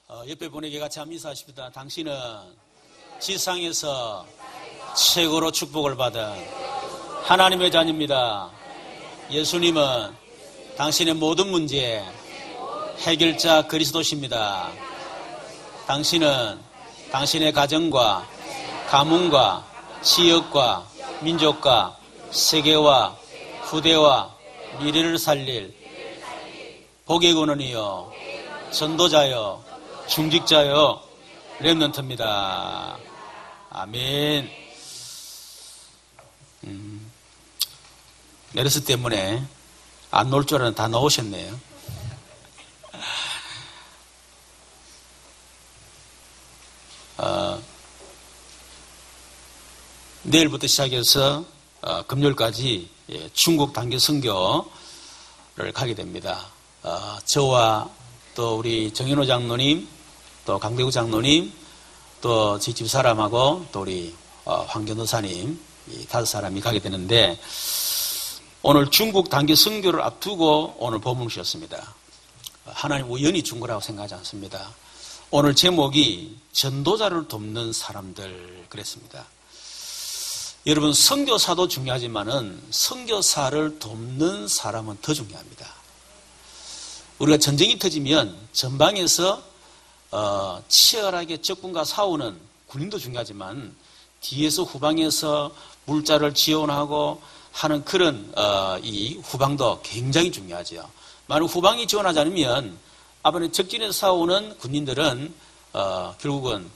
옆에 분에게 같이 한번 인사하십니다. 당신은 지상에서 최고로 축복을 받은 하나님의 자녀입니다. 예수님은 당신의 모든 문제의 해결자 그리스도십니다. 당신은 당신의 가정과 가문과 지역과 민족과 세계와 후대와 미래를 살릴 복의 근원이요 전도자요 중직자요 렘넌트입니다. 아멘. 메르스 때문에 안 놓을 줄 알았는데 다 넣으셨네요. 내일부터 시작해서 금요일까지 중국 단기 선교를 가게 됩니다. 저와 또 우리 정현호 장로님, 또 강대구 장로님, 또 저희 집 사람하고 또 우리 황 전도사님 이 5사람이 가게 되는데, 오늘 중국 단기 선교를 앞두고 오늘 본문을 주셨습니다. 하나님 우연히 준 거라고 생각하지 않습니다. 오늘 제목이 전도자를 돕는 사람들 그랬습니다. 여러분, 선교사도 중요하지만은 선교사를 돕는 사람은 더 중요합니다. 우리가 전쟁이 터지면 전방에서 치열하게 적군과 싸우는 군인도 중요하지만 뒤에서 후방에서 물자를 지원하고 하는 그런 이 후방도 굉장히 중요하죠. 만약 후방이 지원하지 않으면 앞에 적진에서 싸우는 군인들은 결국은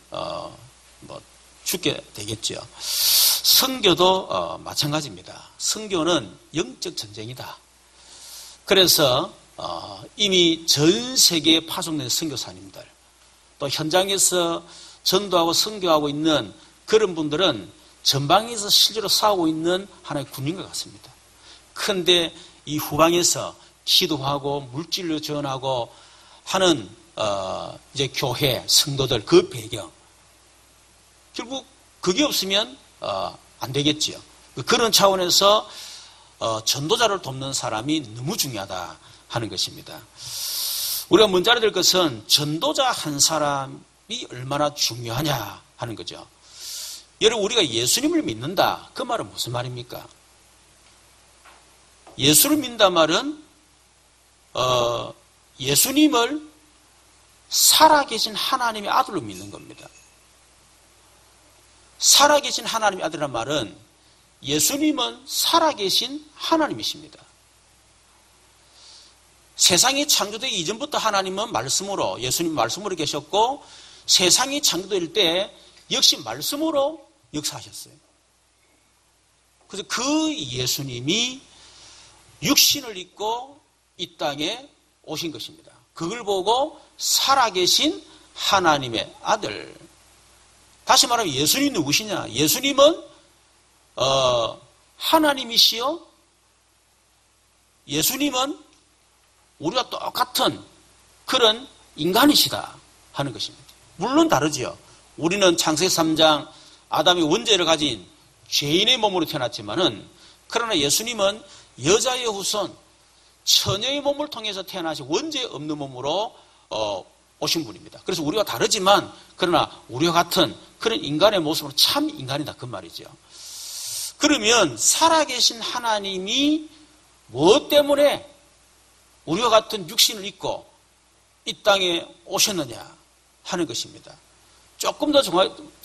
죽게 되겠죠. 선교도 마찬가지입니다. 선교는 영적 전쟁이다. 그래서 이미 전 세계에 파송된 선교사님들, 또 현장에서 전도하고 선교하고 있는 그런 분들은 전방에서 실제로 싸우고 있는 하나의 군인과 같습니다. 그런데 이 후방에서 기도하고 물질로 지원하고 하는 이제 교회 성도들 그 배경, 결국 그게 없으면 안 되겠지요. 그런 차원에서 전도자를 돕는 사람이 너무 중요하다 하는 것입니다. 우리가 먼저 알아야 될 것은 전도자 한 사람이 얼마나 중요하냐 하는 거죠. 여러분, 우리가 예수님을 믿는다, 그 말은 무슨 말입니까? 예수를 믿는다 말은 예수님을 살아계신 하나님의 아들로 믿는 겁니다. 살아계신 하나님의 아들이란 말은 예수님은 살아계신 하나님이십니다. 세상이 창조되기 이전부터 하나님은 말씀으로, 예수님 말씀으로 계셨고, 세상이 창조될 때 역시 말씀으로 역사하셨어요. 그래서 그 예수님이 육신을 입고 이 땅에 오신 것입니다. 그걸 보고 살아계신 하나님의 아들. 다시 말하면 예수님이 누구시냐? 예수님은 하나님이시요, 예수님은 우리가 똑같은 그런 인간이시다 하는 것입니다. 물론 다르지요. 우리는 창세기 3장 아담이 원죄를 가진 죄인의 몸으로 태어났지만은, 그러나 예수님은 여자의 후손, 처녀의 몸을 통해서 태어나신 원죄 없는 몸으로 오신 분입니다. 그래서 우리가 다르지만 그러나 우리와 같은 그런 인간의 모습으로 참 인간이다 그 말이죠. 그러면 살아계신 하나님이 무엇 때문에 우리와 같은 육신을 입고 이 땅에 오셨느냐 하는 것입니다. 조금 더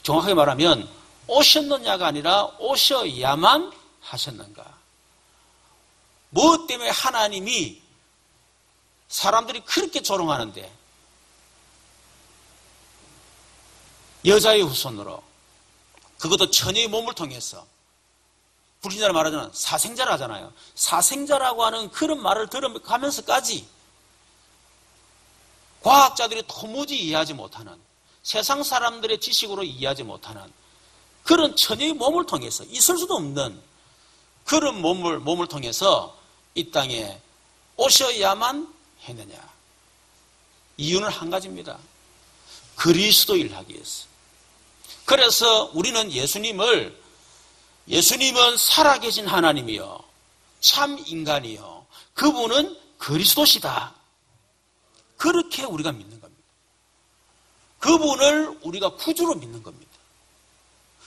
정확하게 말하면 오셨느냐가 아니라 오셔야만 하셨는가. 무엇 때문에 하나님이 사람들이 그렇게 조롱하는데 여자의 후손으로, 그것도 처녀의 몸을 통해서, 불신자를 말하자면 사생자를 하잖아요. 사생자라고 하는 그런 말을 들어가면서까지 과학자들이 도무지 이해하지 못하는, 세상 사람들의 지식으로 이해하지 못하는 그런 처녀의 몸을 통해서, 있을 수도 없는 그런 몸을 통해서 이 땅에 오셔야만 했느냐. 이유는 한 가지입니다. 그리스도를 하기 위해서. 그래서 우리는 예수님은 살아계신 하나님이요, 참 인간이요, 그분은 그리스도시다, 그렇게 우리가 믿는 겁니다. 그분을 우리가 구주로 믿는 겁니다.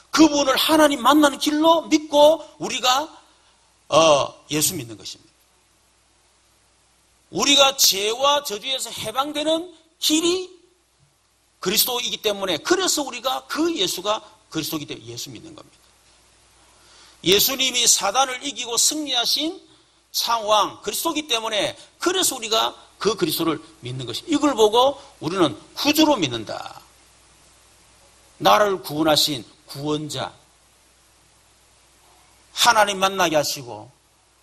그분을 하나님 만나는 길로 믿고 우리가 예수 믿는 것입니다. 우리가 죄와 저주에서 해방되는 길이 그리스도이기 때문에, 그래서 우리가 그 예수가 그리스도이기 때문에 예수 믿는 겁니다. 예수님이 사단을 이기고 승리하신 상황 그리스도이기 때문에, 그래서 우리가 그 그리스도를 믿는 것입니다. 이걸 보고 우리는 구주로 믿는다. 나를 구원하신 구원자, 하나님 만나게 하시고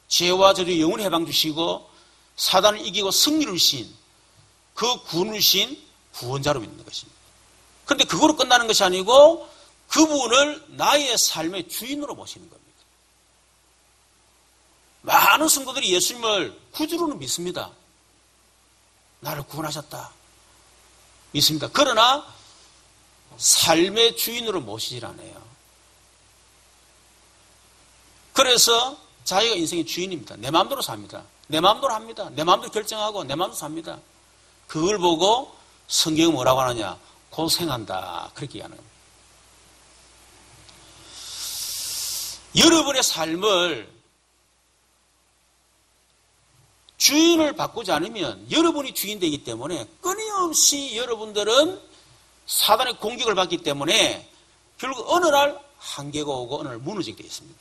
죄와 저주 영혼 해방 주시고 사단을 이기고 승리를 주신 그 구원을 주신 구원자로 믿는 것입니다. 그런데 그거로 끝나는 것이 아니고 그분을 나의 삶의 주인으로 모시는 겁니다. 많은 성도들이 예수님을 구주로는 믿습니다. 나를 구원하셨다 믿습니다. 그러나 삶의 주인으로 모시질 않아요. 그래서 자기가 인생의 주인입니다. 내 마음대로 삽니다. 내 마음대로 합니다. 내 마음대로 결정하고 내 마음대로 삽니다. 그걸 보고 성경은 뭐라고 하느냐? 고생한다. 그렇게 얘기하는 겁니다. 여러분의 삶을 주인을 바꾸지 않으면 여러분이 주인 되기 때문에 끊임없이 여러분들은 사단의 공격을 받기 때문에 결국 어느 날 한계가 오고 어느 날 무너지게 되어 있습니다.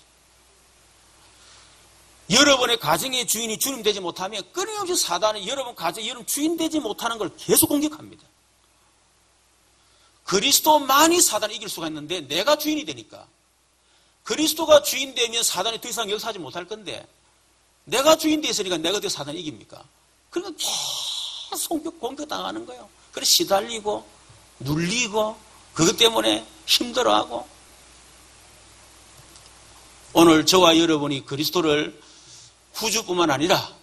여러분의 가정의 주인이 주님 되지 못하면 끊임없이 사단이 여러분 가정, 여러분 주인 되지 못하는 걸 계속 공격합니다. 그리스도만이 사단을 이길 수가 있는데 내가 주인이 되니까, 그리스도가 주인 되면 사단이 더 이상 역사하지 못할 건데 내가 주인 되었으니까 내가 어떻게 사단을 이깁니까? 그러니까 계속 공격당하는 거예요. 그래서 시달리고 눌리고 그것 때문에 힘들어하고. 오늘 저와 여러분이 그리스도를 구주뿐만 아니라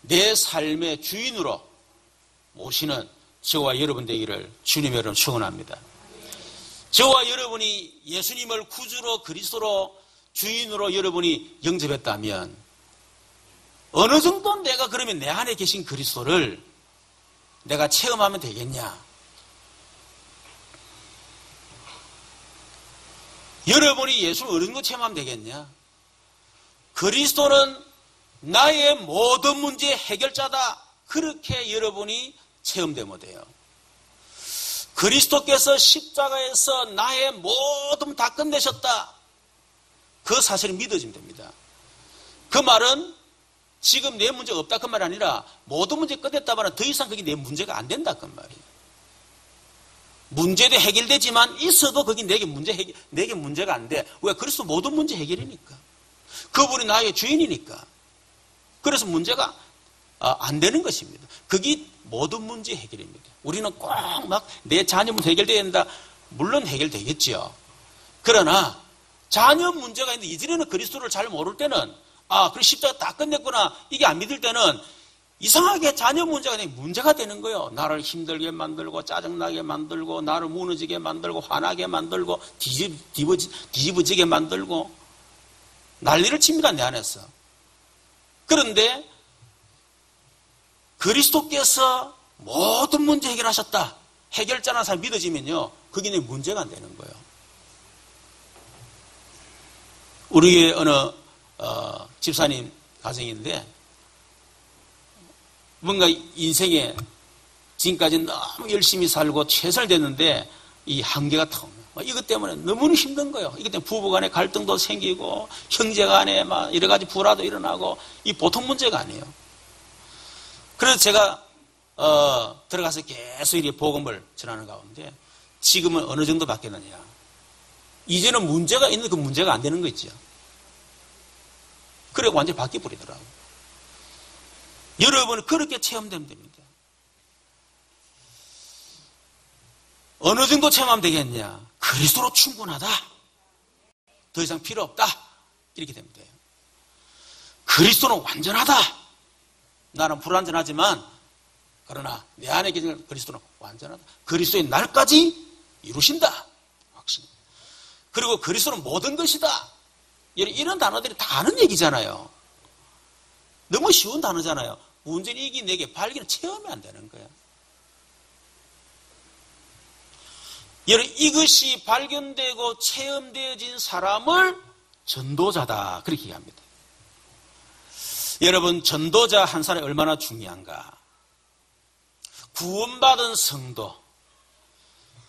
내 삶의 주인으로 모시는 저와 여러분 되기를 주님의 이름으로 축원합니다. 저와 여러분이 예수님을 구주로 그리스도로 주인으로 여러분이 영접했다면 어느 정도 내가 그러면 내 안에 계신 그리스도를 내가 체험하면 되겠냐? 여러분이 예수를 어느 정도 체험하면 되겠냐? 그리스도는 나의 모든 문제의 해결자다. 그렇게 여러분이 체험되면 돼요. 그리스도께서 십자가에서 나의 모든 다 끝내셨다. 그 사실을 믿어지면 됩니다. 그 말은 지금 내 문제가 없다 그 말이 아니라 모든 문제 끝냈다면 더 이상 그게 내 문제가 안 된다 그 말이에요. 문제도 해결되지만 있어도 그게 내게 문제가 안 돼. 왜? 그리스도 모든 문제 해결이니까. 그분이 나의 주인이니까. 그래서 문제가 안 되는 것입니다. 그게 모든 문제 해결입니다. 우리는 꼭 막 내 자녀 문제 해결돼야 된다. 물론 해결되겠죠. 그러나 자녀 문제가 있는데 이전에는 그리스도를 잘 모를 때는 그래 십자가 다 끝냈구나. 이게 안 믿을 때는 이상하게 자녀 문제가 되는 거예요. 나를 힘들게 만들고 짜증나게 만들고 나를 무너지게 만들고 화나게 만들고 뒤집어지게 만들고 난리를 칩니다. 내 안에서. 그런데 그리스도께서 모든 문제 해결하셨다. 해결자라는 사람이 믿어지면요. 그게 내 문제가 안 되는 거예요. 우리의 어느 집사님 가정인데 뭔가 인생에 지금까지 너무 열심히 살고 최선을 다했는데 이 한계가 터 이것 때문에 너무 힘든 거예요. 이것 때문에 부부간에 갈등도 생기고 형제간에 막 여러 가지 불화도 일어나고 이 보통 문제가 아니에요. 그래서 제가 들어가서 계속 이렇게 복음을 전하는 가운데 지금은 어느 정도 바뀌었느냐. 이제는 문제가 있는 그 문제가 안 되는 거 있죠. 그래 완전히 바뀌어버리더라고요. 여러분은 그렇게 체험되면 됩니다. 어느 정도 체험하면 되겠냐? 그리스도로 충분하다. 더 이상 필요 없다. 이렇게 되면 돼요. 그리스도는 완전하다. 나는 불완전하지만 그러나 내 안에 계신 그리스도는 완전하다. 그리스도의 날까지 이루신다. 확신. 그리고 그리스도는 모든 것이다. 이런 단어들이 다 아는 얘기잖아요. 너무 쉬운 단어잖아요. 문제는 이게 내게 발견 체험이 안 되는 거예요. 여러분, 이것이 발견되고 체험되어진 사람을 전도자다, 그렇게 얘기합니다. 여러분, 전도자 한 사람이 얼마나 중요한가. 구원받은 성도,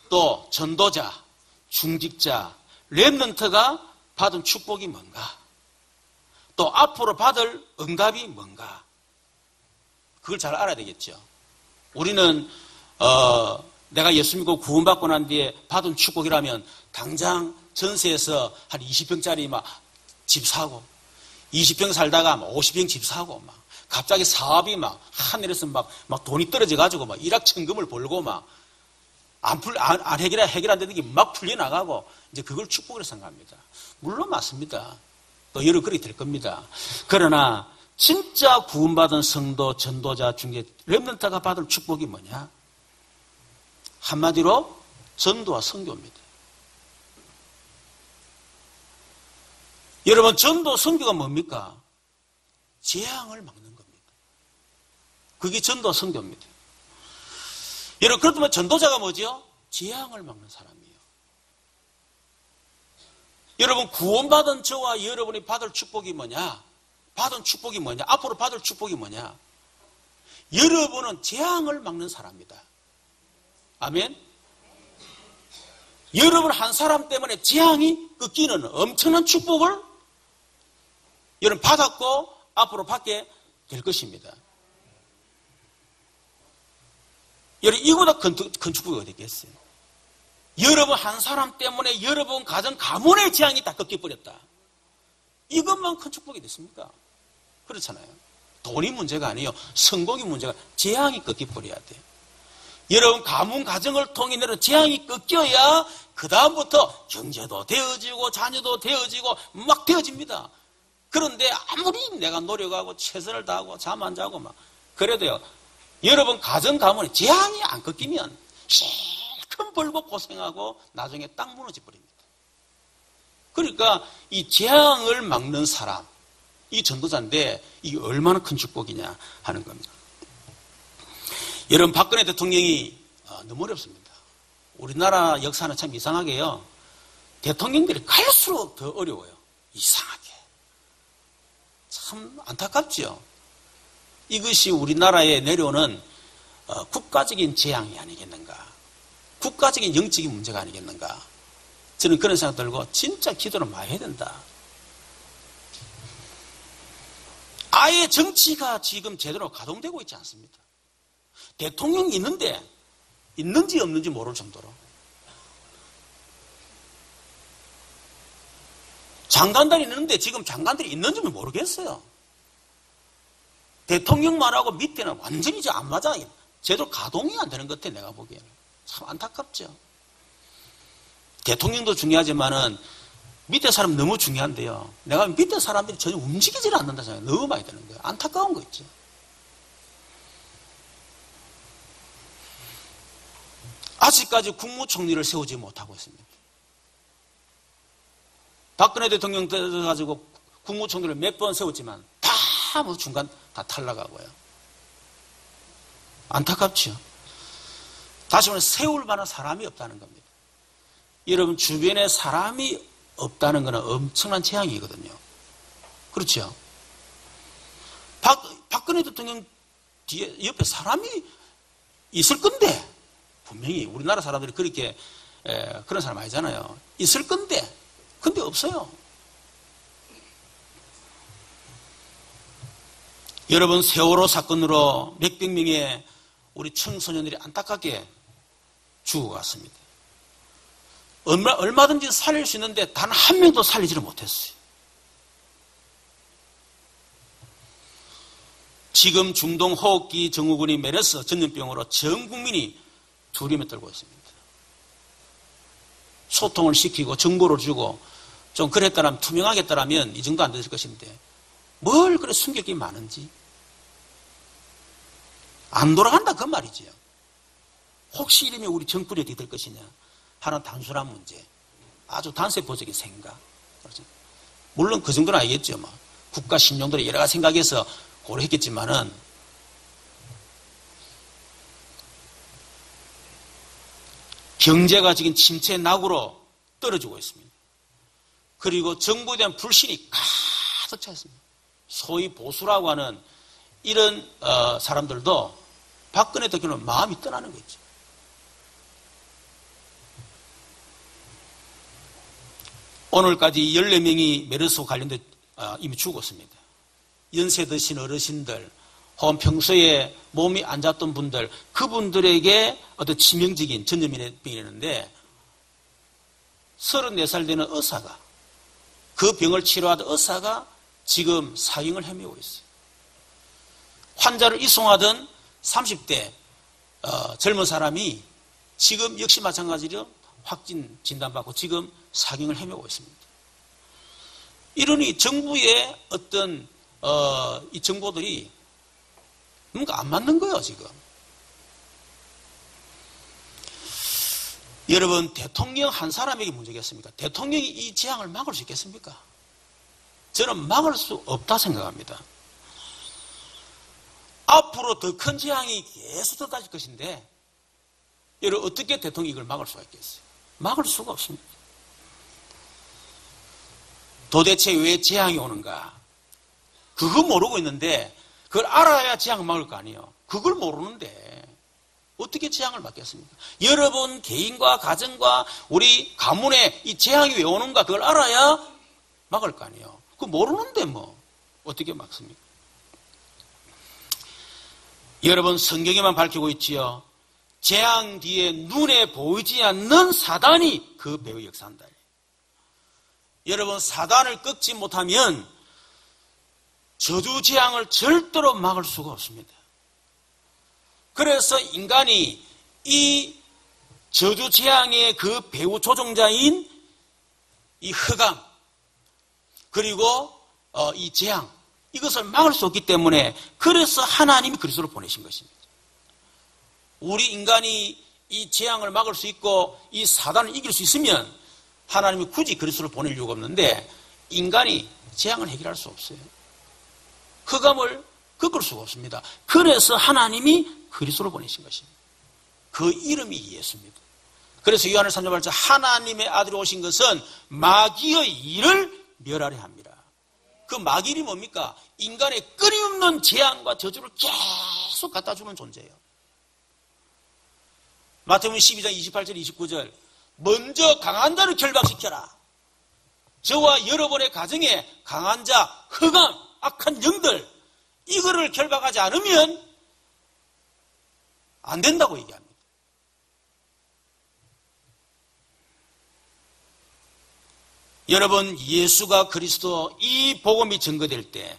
또 전도자, 중직자, 렘넌트가 받은 축복이 뭔가, 또 앞으로 받을 응답이 뭔가, 그걸 잘 알아야 되겠죠. 우리는 내가 예수 믿고 구원받고 난 뒤에 받은 축복이라면 당장 전세에서 한 20평짜리 막 집 사고, 20평 살다가 막 50평 집 사고, 막 갑자기 사업이 막 하늘에서 막 돈이 떨어져가지고 막 일확천금을 벌고 막 안 해결 안 되는 게 막 풀려나가고, 이제 그걸 축복으로 생각합니다. 물론 맞습니다. 또 여러 그렇게 될 겁니다. 그러나 진짜 구원받은 성도, 전도자, 중재, 렘넌트가 받을 축복이 뭐냐? 한마디로 전도와 선교입니다. 여러분, 전도, 선교가 뭡니까? 재앙을 막는 겁니다. 그게 전도와 선교입니다. 여러분, 그렇다면 전도자가 뭐죠? 재앙을 막는 사람이에요. 여러분, 구원받은 저와 여러분이 받을 축복이 뭐냐? 받은 축복이 뭐냐? 앞으로 받을 축복이 뭐냐? 여러분은 재앙을 막는 사람이다. 아멘? 여러분 한 사람 때문에 재앙이 꺾이는 엄청난 축복을 여러분 받았고 앞으로 받게 될 것입니다. 여러분, 이보다 큰 축복이 어디 있겠어요? 여러분 한 사람 때문에 여러분 가정 가문의 재앙이 다 꺾여버렸다. 이것만 큰 축복이 됐습니까? 그렇잖아요. 돈이 문제가 아니에요. 성공이 문제가, 재앙이 꺾여버려야 돼요. 여러분 가문 가정을 통해 내는 재앙이 꺾여야 그 다음부터 경제도 되어지고 자녀도 되어지고 막 되어집니다. 그런데 아무리 내가 노력하고 최선을 다하고 잠 안 자고 막 그래도요, 여러분 가정 가문에 재앙이 안 꺾이면 실컷 벌고 고생하고 나중에 딱 무너져 버립니다. 그러니까 이 재앙을 막는 사람, 이 전도자인데 이게 얼마나 큰 축복이냐 하는 겁니다. 여러분, 박근혜 대통령이 너무 어렵습니다. 우리나라 역사는 참 이상하게요, 대통령들이 갈수록 더 어려워요. 이상하게. 참 안타깝죠. 이것이 우리나라에 내려오는 국가적인 재앙이 아니겠는가, 국가적인 영적인 문제가 아니겠는가, 저는 그런 생각 들고 진짜 기도를 많이 해야 된다. 아예 정치가 지금 제대로 가동되고 있지 않습니다. 대통령이 있는데 있는지 없는지 모를 정도로, 장관들이 있는데 지금 장관들이 있는지 모르겠어요. 대통령만 하고 밑에는 완전히 안 맞아. 제대로 가동이 안 되는 것 같아, 내가 보기에는. 참 안타깝죠. 대통령도 중요하지만은 밑에 사람 너무 중요한데요, 내가 밑에 사람들이 전혀 움직이질 않는다 생각이 너무 많이 드는 거예요. 안타까운 거 있죠. 아직까지 국무총리를 세우지 못하고 있습니다. 박근혜 대통령 들어가지고 국무총리를 몇 번 세웠지만 다 뭐 중간 다 탈락하고요. 안타깝죠. 다시 말해 세울 만한 사람이 없다는 겁니다. 여러분, 주변에 사람이 없다는 것은 엄청난 재앙이거든요. 그렇죠? 박근혜 대통령 뒤에 옆에 사람이 있을 건데, 분명히 우리나라 사람들이 그렇게 그런 사람 아니잖아요. 있을 건데, 근데 없어요. 여러분, 세월호 사건으로 몇백 명의 우리 청소년들이 안타깝게 죽어갔습니다. 얼마든지 살릴 수 있는데 단 한 명도 살리지를 못했어요. 지금 중동 호흡기 증후군이 메르스 전염병으로 전 국민이 두려움에 떨고 있습니다. 소통을 시키고 정보를 주고 좀 그랬다면, 투명하게 했다면 이 정도 안 됐을 것인데 뭘 그래 숨길 게 많은지. 안 돌아간다 그 말이지요. 혹시 이러면 우리 정권이 어떻게 될 것이냐 하는 단순한 문제, 아주 단세포적인 생각. 물론 그 정도는 아니겠죠. 뭐. 국가 신용들이 여러 가지 생각해서 고려했겠지만은, 경제가 지금 침체 낙으로 떨어지고 있습니다. 그리고 정부에 대한 불신이 가득 차 있습니다. 소위 보수라고 하는 이런 사람들도 박근혜 대통령은 마음이 떠나는 거죠. 오늘까지 14명이 메르스와 관련돼 이미 죽었습니다. 연세 드신 어르신들, 혹은 평소에 몸이 안 좋았던 분들, 그분들에게 어떤 치명적인 전염병이었는데 34살 되는 의사가, 그 병을 치료하던 의사가 지금 사형을 헤매고 있어요. 환자를 이송하던 30대 젊은 사람이 지금 역시 마찬가지로 확진 진단받고 지금 사형을 헤매고 있습니다. 이러니 정부의 어떤 이 정보들이 뭔가 안 맞는 거예요, 지금. 여러분, 대통령 한 사람에게 문제겠습니까? 대통령이 이 재앙을 막을 수 있겠습니까? 저는 막을 수 없다 생각합니다. 앞으로 더 큰 재앙이 계속 쏟아질 것인데, 여러분, 어떻게 대통령이 이걸 막을 수가 있겠어요? 막을 수가 없습니다. 도대체 왜 재앙이 오는가? 그거 모르고 있는데, 그걸 알아야 재앙을 막을 거 아니에요. 그걸 모르는데 어떻게 재앙을 막겠습니까? 여러분 개인과 가정과 우리 가문에 이 재앙이 왜 오는가 그걸 알아야 막을 거 아니에요. 그거 모르는데 뭐 어떻게 막습니까? 여러분 성경에만 밝히고 있지요. 재앙 뒤에 눈에 보이지 않는 사단이 그 배후 역사한다. 여러분 사단을 꺾지 못하면 저주 재앙을 절대로 막을 수가 없습니다. 그래서 인간이 이 저주 재앙의 그 배후 조종자인 이 흑암 그리고 이 재앙 이것을 막을 수 없기 때문에 그래서 하나님이 그리스도를 보내신 것입니다. 우리 인간이 이 재앙을 막을 수 있고 이 사단을 이길 수 있으면 하나님이 굳이 그리스도를 보낼 이유가 없는데 인간이 재앙을 해결할 수 없어요. 흑암을 꺾을 수가 없습니다. 그래서 하나님이 그리스도를 보내신 것입니다. 그 이름이 예수입니다. 그래서 요한의 3장 8절 하나님의 아들이 오신 것은 마귀의 일을 멸하려 합니다. 그 마귀 일이 뭡니까? 인간의 끊임없는 재앙과 저주를 계속 갖다 주는 존재예요. 마태복음 12장 28절 29절 먼저 강한 자를 결박시켜라. 저와 여러분의 가정에 강한 자, 흑암, 악한 영들 이거를 결박하지 않으면 안 된다고 얘기합니다. 여러분 예수가 그리스도 이 복음이 증거될 때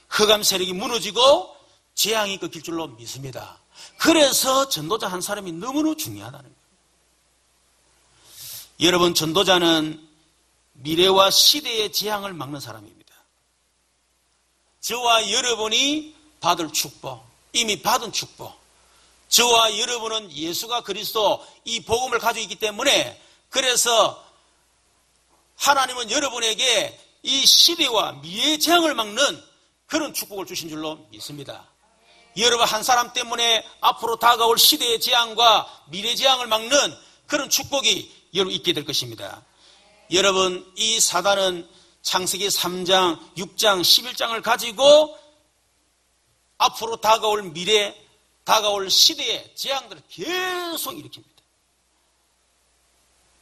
흑암 세력이 무너지고 재앙이 꺾일 줄로 믿습니다. 그래서 전도자 한 사람이 너무나 중요하다는 거예요. 여러분 전도자는 미래와 시대의 재앙을 막는 사람입니다. 저와 여러분이 받을 축복, 이미 받은 축복. 저와 여러분은 예수가 그리스도 이 복음을 가지고 있기 때문에 그래서 하나님은 여러분에게 이 시대와 미래의 재앙을 막는 그런 축복을 주신 줄로 믿습니다. 여러분 한 사람 때문에 앞으로 다가올 시대의 재앙과 미래의 재앙을 막는 그런 축복이 여러분 있게 될 것입니다. 여러분 이 사단은 창세기 3장, 6장, 11장을 가지고 앞으로 다가올 미래, 다가올 시대의 재앙들을 계속 일으킵니다.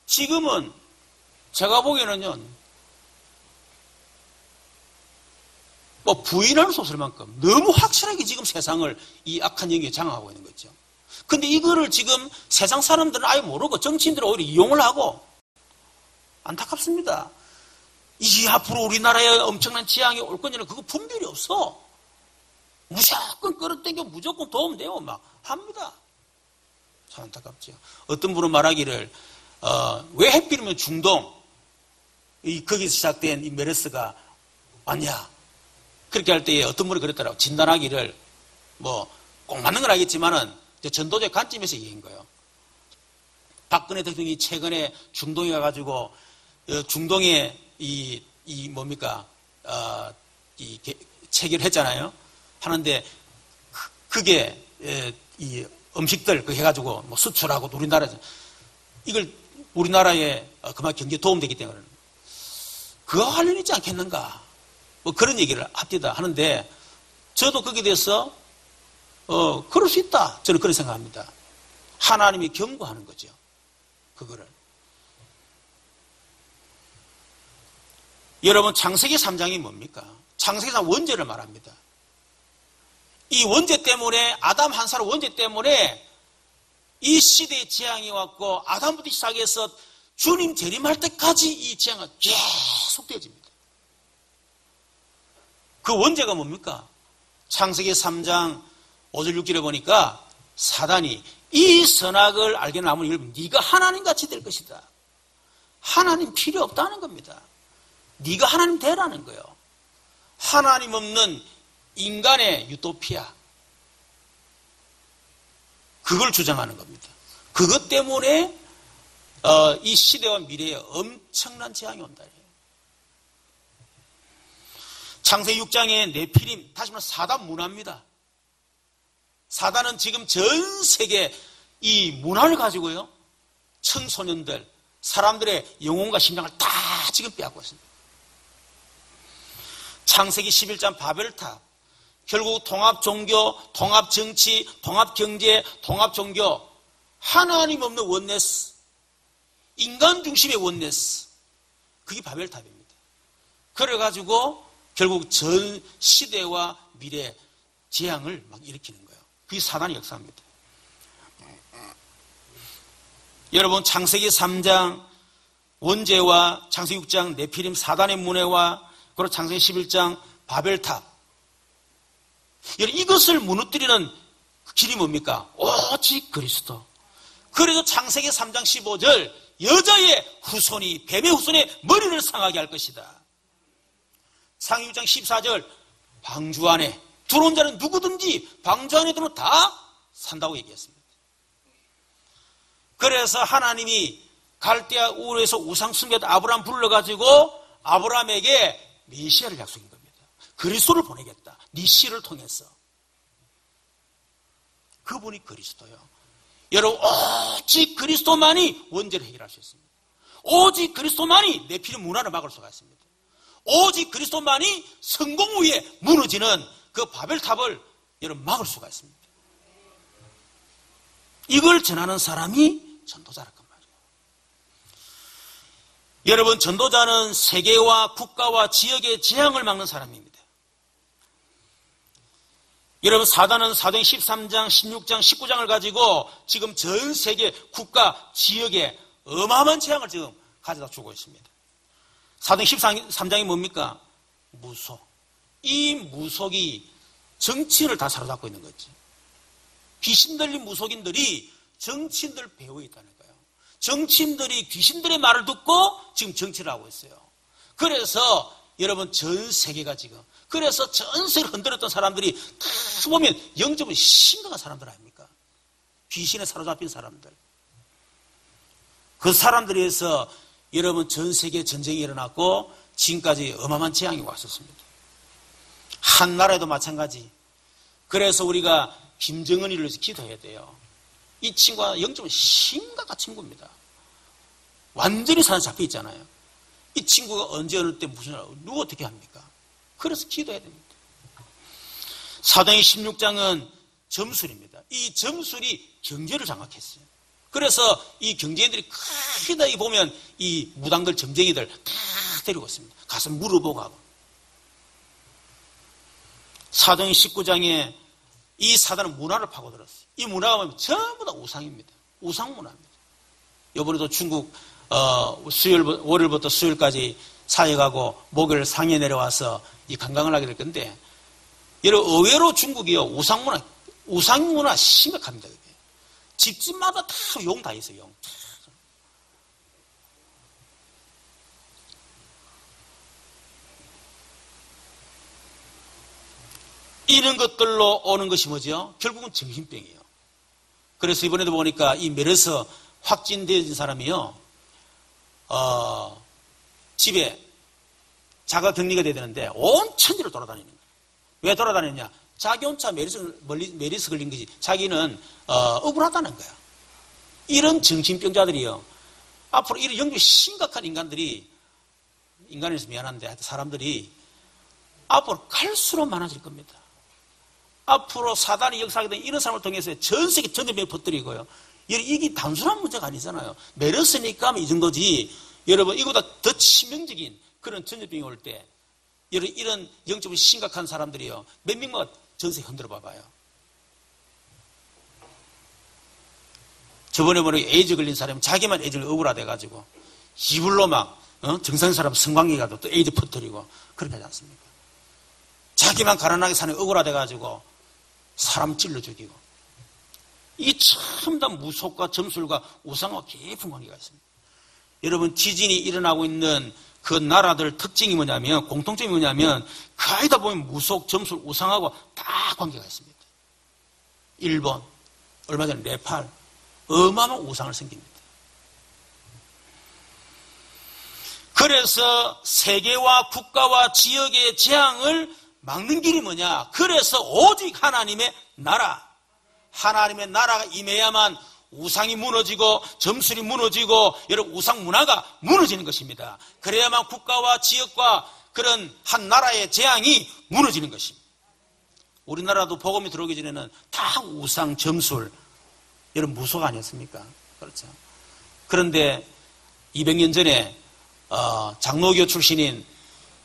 지금은 제가 보기에는요, 뭐 부인할 수 없을 만큼 너무 확실하게 지금 세상을 이 악한 영이 장악하고 있는 거죠. 근데 이거를 지금 세상 사람들은 아예 모르고 정치인들은 오히려 이용을 하고 안타깝습니다. 이 앞으로 우리나라에 엄청난 재앙이 올 거냐는 그거 분별이 없어. 무조건 끌어당겨 무조건 도움 되고 막 합니다. 참 안타깝죠. 어떤 분은 말하기를 왜 하필이면 중동 거기서 시작된 이 메르스가 왔냐 그렇게 할 때에 어떤 분이 그랬더라고. 진단하기를 뭐 꼭 맞는 건 알겠지만은 전도적 관점에서 얘기한 거예요. 박근혜 대통령이 최근에 중동에 가가지고 중동에 이 뭡니까 이 체결했잖아요. 하는데 그게 이 음식들 그 해가지고 뭐 수출하고 우리나라에서 이걸 우리나라에 그만 경제에 도움되기 때문에 그와 관련이 있지 않겠는가? 뭐 그런 얘기를 합디다 하는데 저도 거기에 대해서 그럴 수 있다. 저는 그런 생각합니다. 하나님이 경고하는 거죠. 그거를. 여러분 창세기 3장이 뭡니까? 창세기 3장 원죄를 말합니다. 이 원죄 때문에 아담 한 사람 원죄 때문에 이 시대의 재앙이 왔고 아담부터 시작해서 주님 재림할 때까지 이 재앙은 계속되어집니다. 그 원죄가 뭡니까? 창세기 3장 5절 6절에 보니까 사단이 이 선악을 알게 나무는 이를 네가 하나님같이 될 것이다. 하나님 필요 없다는 겁니다. 네가 하나님 되라는 거예요. 하나님 없는 인간의 유토피아. 그걸 주장하는 겁니다. 그것 때문에 이 시대와 미래에 엄청난 재앙이 온다. 창세기 6장의 네피림, 다시 말해 사단 문화입니다. 사단은 지금 전 세계 이 문화를 가지고요, 청소년들, 사람들의 영혼과 심장을 다 지금 빼앗고 있습니다. 창세기 11장 바벨탑, 결국 통합종교, 통합정치, 통합경제, 통합종교, 하나님 없는 원네스, 인간 중심의 원네스, 그게 바벨탑입니다. 그래가지고 결국 전 시대와 미래 재앙을 막 일으키는 거예요. 그게 사단의 역사입니다. 여러분 창세기 3장 원죄와 창세기 6장 네피림 사단의 문해와 그리고 창세기 11장 바벨탑, 여러분 이것을 무너뜨리는 길이 뭡니까? 오직 그리스도. 그래서 창세기 3장 15절 여자의 후손이 뱀의 후손의 머리를 상하게 할 것이다. 창세기 6장 14절 방주 안에 들어온 자는 누구든지 방주 안에 들어오면 다 산다고 얘기했습니다. 그래서 하나님이 갈대아 우르에서 우상 숭배했던 아브라함 불러가지고 아브라함에게 메시아를 약속한 겁니다. 그리스도를 보내겠다. 네 씨를 통해서. 그분이 그리스도요. 여러분 오직 그리스도만이 원죄를 해결할 수 있습니다. 오직 그리스도만이 내 피는 문화를 막을 수가 있습니다. 오직 그리스도만이 성공 후에 무너지는 그 바벨탑을 여러분 막을 수가 있습니다. 이걸 전하는 사람이 전도자랄 것 말이에요. 여러분 전도자는 세계와 국가와 지역의 재앙을 막는 사람입니다. 여러분 사단은 사도행 13장, 16장, 19장을 가지고 지금 전 세계 국가, 지역에 어마어마한 재앙을 지금 가져다 주고 있습니다. 사도행 13장이 뭡니까? 무속. 이 무속이 정치인을 다 사로잡고 있는 거지. 귀신 들린 무속인들이 정치인들 배후에 있다는 거예요. 정치인들이 귀신들의 말을 듣고 지금 정치를 하고 있어요. 그래서 여러분 전 세계가 지금, 그래서 전 세계를 흔들었던 사람들이 다 보면 영적으로 심각한 사람들 아닙니까? 귀신에 사로잡힌 사람들. 그 사람들에 의해서 여러분 전 세계에 전쟁이 일어났고 지금까지 어마어마한 재앙이 왔었습니다. 한 나라에도 마찬가지. 그래서 우리가 김정은이를 위해서 기도해야 돼요. 이 친구가 영적으로 심각한 친구입니다. 완전히 사람 잡혀 있잖아요. 이 친구가 언제 어느 때 무슨 누구 어떻게 합니까? 그래서 기도해야 됩니다. 사도행 16장은 점술입니다. 이 점술이 경제를 장악했어요. 그래서 이 경제인들이 크다 보면 이 무당들 점쟁이들 다 데리고 있습니다. 가서 물어보고 하고. 사도행 19장에 이 사단은 문화를 파고들었어요. 이 문화가 보면 전부 다 우상입니다. 우상 문화입니다. 이번에도 중국 월요일부터 수요일까지 사역하고 목요일 상해 내려와서 이 관광을 하게 될 건데, 여러분 의외로 중국이요 우상 문화 심각합니다. 그게. 집집마다 다 용 다 있어요. 용. 이런 것들로 오는 것이 뭐죠? 결국은 정신병이에요. 그래서 이번에도 보니까 이 메르스 확진된 사람이요, 집에 자가 격리가 돼야 되는데 온 천지를 돌아다니는 거예요. 왜 돌아다녔냐? 자기 혼자 메르스 걸린 거지. 자기는 억울하다는 거야. 이런 정신병자들이요, 앞으로 이런 영적으로 심각한 인간에서 미안한데 하여튼 사람들이 앞으로 갈수록 많아질 겁니다. 앞으로 사단이 역사하게 된 이런 사람을 통해서 전 세계 전염병을 퍼뜨리고요. 이게 단순한 문제가 아니잖아요. 메르스니까 이 정도지. 여러분, 이보다 더 치명적인 그런 전염병이 올 때, 이런 영적으로 심각한 사람들이요. 몇 명만 전 세계 흔들어 봐봐요. 저번에 보니 에이즈 걸린 사람이 자기만 에이즈를 억울하돼가지고, 이불로 막, 정상인 사람 성관계 가도 또 에이즈 퍼뜨리고, 그렇게 하지 않습니까? 자기만 가난하게 사는 억울하돼가지고, 사람 찔러 죽이고. 이게 참 다 무속과 점술과 우상과 깊은 관계가 있습니다. 여러분, 지진이 일어나고 있는 그 나라들 특징이 뭐냐면, 공통점이 뭐냐면, 가이다 보면 무속, 점술, 우상하고 다 관계가 있습니다. 일본, 얼마 전에 네팔, 어마어마한 우상을 섬깁니다. 그래서 세계와 국가와 지역의 재앙을 막는 길이 뭐냐? 그래서 오직 하나님의 나라, 하나님의 나라가 임해야만 우상이 무너지고 점술이 무너지고 여러분 우상 문화가 무너지는 것입니다. 그래야만 국가와 지역과 그런 한 나라의 재앙이 무너지는 것입니다. 우리나라도 복음이 들어오기 전에는 다 우상, 점술, 여러분 무속 아니었습니까? 그렇죠. 그런데 200년 전에 장로교 출신인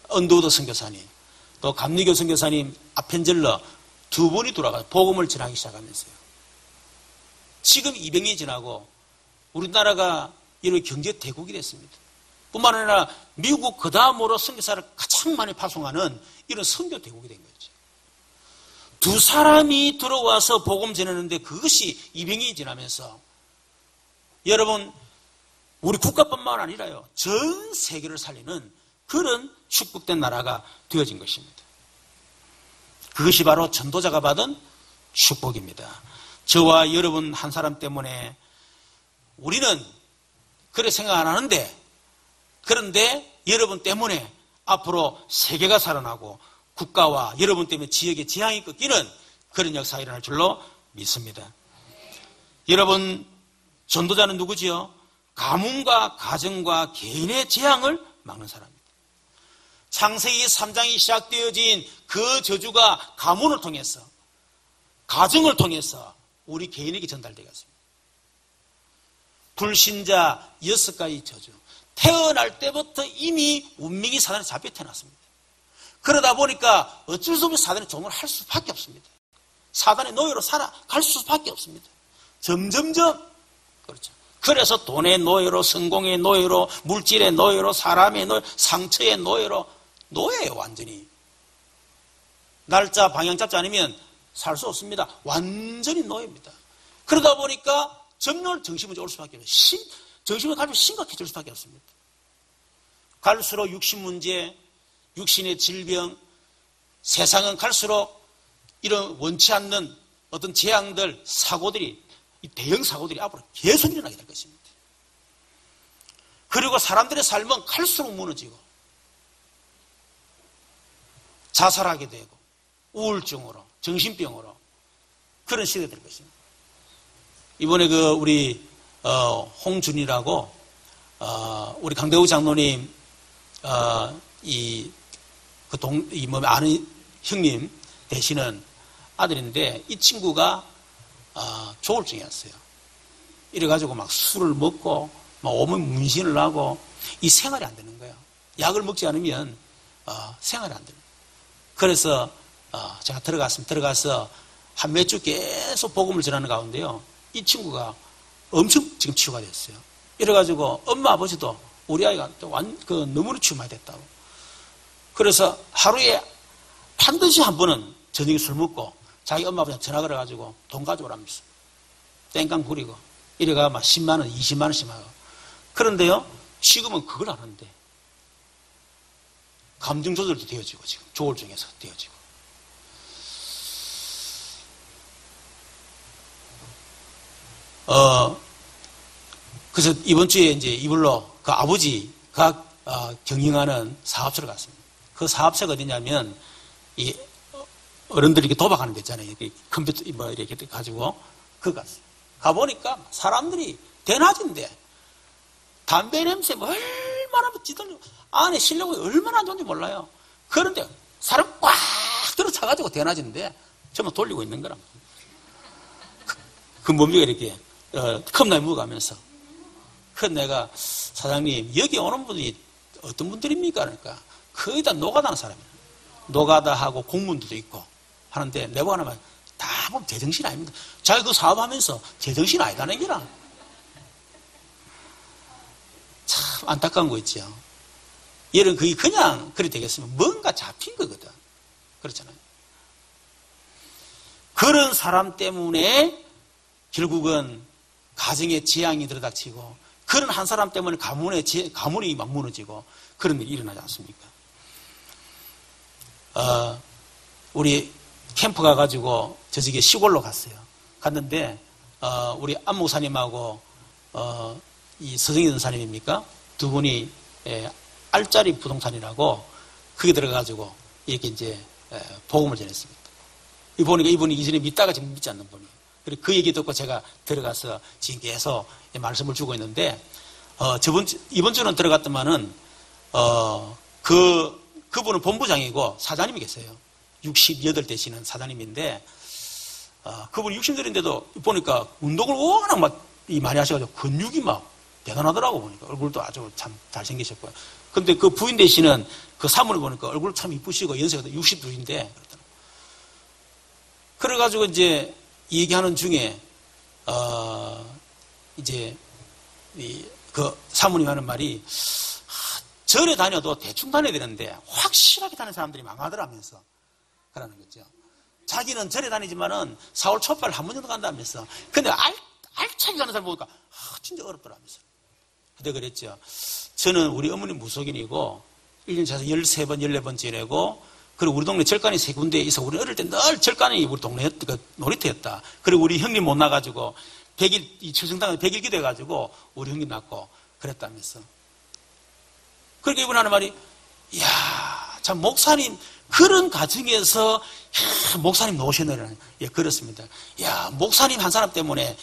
언더우드 선교사님, 또 감리교 선교사님 아펜젤러 두 분이 돌아가서 복음을 전하기 시작하면서요. 지금 200년이 지나고 우리나라가 이런 경제 대국이 됐습니다. 뿐만 아니라 미국 그 다음으로 선교사를 가장 많이 파송하는 이런 선교 대국이 된 거죠. 두 사람이 들어와서 복음 전했는데 그것이 200년이 지나면서 여러분 우리 국가뿐만 아니라요. 전 세계를 살리는 그런 축복된 나라가 되어진 것입니다. 그것이 바로 전도자가 받은 축복입니다. 저와 여러분 한 사람 때문에 우리는 그래 생각 안 하는데 그런데 여러분 때문에 앞으로 세계가 살아나고 국가와 여러분 때문에 지역의 재앙이 꺾이는 그런 역사가 일어날 줄로 믿습니다. 여러분 전도자는 누구지요? 가문과 가정과 개인의 재앙을 막는 사람입니다. 창세기 3장이 시작되어진 그 저주가 가문을 통해서 가정을 통해서 우리 개인에게 전달되었습니다. 불신자 6가지 저주. 태어날 때부터 이미 운명이 사단에 잡혀 태어났습니다. 그러다 보니까 어쩔 수 없이 사단의 종을 할 수밖에 없습니다. 사단의 노예로 살아갈 수밖에 없습니다. 점점점 그렇죠. 그래서 돈의 노예로, 성공의 노예로, 물질의 노예로, 사람의 노예, 상처의 노예예요 완전히. 날짜 방향 잡지 않으면 살 수 없습니다. 완전히 노예입니다. 그러다 보니까 점점 정신문제 올 수밖에 없어요. 정신을 가지고 심각해질 수밖에 없습니다. 갈수록 육신문제, 육신의 질병, 세상은 갈수록 이런 원치 않는 어떤 재앙들, 사고들이, 이 대형 사고들이 앞으로 계속 일어나게 될 것입니다. 그리고 사람들의 삶은 갈수록 무너지고 자살하게 되고 우울증으로, 정신병으로 그런 시대가 될 것입니다. 이번에 우리 홍준이라고 우리 강대우 장로님 아는 형님 되시는 아들인데 이 친구가 조울증이었어요. 이래가지고 막 술을 먹고 막 오면 문신을 하고 이 생활이 안 되는 거예요. 약을 먹지 않으면 생활이 안 돼요. 그래서 제가 들어가서 한 몇 주 계속 복음을 전하는 가운데요. 이 친구가 엄청 지금 치유가 됐어요. 이래가지고 엄마 아버지도 우리 아이가 너무나 치유 많이 됐다고. 그래서 하루에 반드시 한 번은 저녁에 술 먹고 자기 엄마 아버지한테 전화 걸어가지고 돈 가져오라면서 땡깡 부리고 이래가 막 10만 원, 20만 원씩 하고. 그런데요, 지금은 그걸 안 하는데 감정 조절도 되어지고 지금 조울증에서 되어지고. 그래서 이번 주에 이제 이불로 그 아버지가 경영하는 사업소를 갔습니다. 그 사업소가 어디냐면 이 어른들이 이렇게 도박하는 데 있잖아요. 컴퓨터 뭐 이렇게 가지고 그거 갔어요. 가보니까 사람들이 대낮인데 담배 냄새 얼마나 찌들고 안에 실내공이 얼마나 안 좋은지 몰라요. 그런데 사람 꽉 들어차가지고 대낮인데 전부 돌리고 있는 거라. 그 몸무게가 이렇게 컵라면 먹어가면서. 그래서 내가 사장님 여기 오는 분이 어떤 분들입니까? 그러니까 거의 다 노가다는 사람이에요. 노가다하고 공무원들도 있고 하는데 내가 하나만 다 보면 제정신 아닙니다. 자기 그 사업하면서 제정신 아니다는 게라. 참 안타까운 거 있죠. 얘는 그게 그냥 그래 되겠으면 뭔가 잡힌 거거든. 그렇잖아요. 그런 사람 때문에 결국은 가정에 재앙이 들어닥치고 그런 한 사람 때문에 가문이 막 무너지고 그런 일이 일어나지 않습니까? 우리 캠프 가가지고 저쪽에 시골로 갔어요. 갔는데 우리 안 목사님하고 이 서정희 전사님입니까? 두 분이 알짜리 부동산이라고 거기 들어가가지고 이렇게 이제 복음을 전했습니다. 이 보니까 이분이 이전에 믿다가 지금 믿지 않는 분이에요. 그리고 그 얘기 듣고 제가 들어가서 지금 계속 말씀을 주고 있는데 이번 주는 들어갔더만은 그분은 본부장이고 사장님이 계세요. 68 되시는 사장님인데 그분이 60살인데도 보니까 운동을 워낙 많이 하셔가지고 근육이 막 대단하더라고. 보니까 얼굴도 아주 참 잘생기셨고요. 근데 그 부인 되시는 그 사모를 보니까 얼굴 참 이쁘시고 연세가 62인데 그래가지고 이제 얘기하는 중에 이제 그 사모님 하는 말이 절에 다녀도 대충 다녀야 되는데 확실하게 다니는 사람들이 망하더라면서 그러는 거죠. 자기는 절에 다니지만은 4월 초발 한 번 정도 간다면서. 근데 알차게 가는 사람 보니까 진짜 어렵더라면서. 근데 그랬죠. 저는 우리 어머님 무속인이고 1년 차에서 13번, 14번 지내고 그리고 우리 동네 절간이 3군데에 있어. 우리 어릴 때 늘 절간이 우리 동네 놀이터였다. 그리고 우리 형님 못 나가지고 100일, 이 초승당에 100일 기도해가지고 우리 형님 낳고 그랬다면서. 그러니까 이분 하는 말이, 이야, 참, 목사님, 그런 가정에서, 목사님 놓으셨네. 예, 그렇습니다. 야, 목사님 한 사람 때문에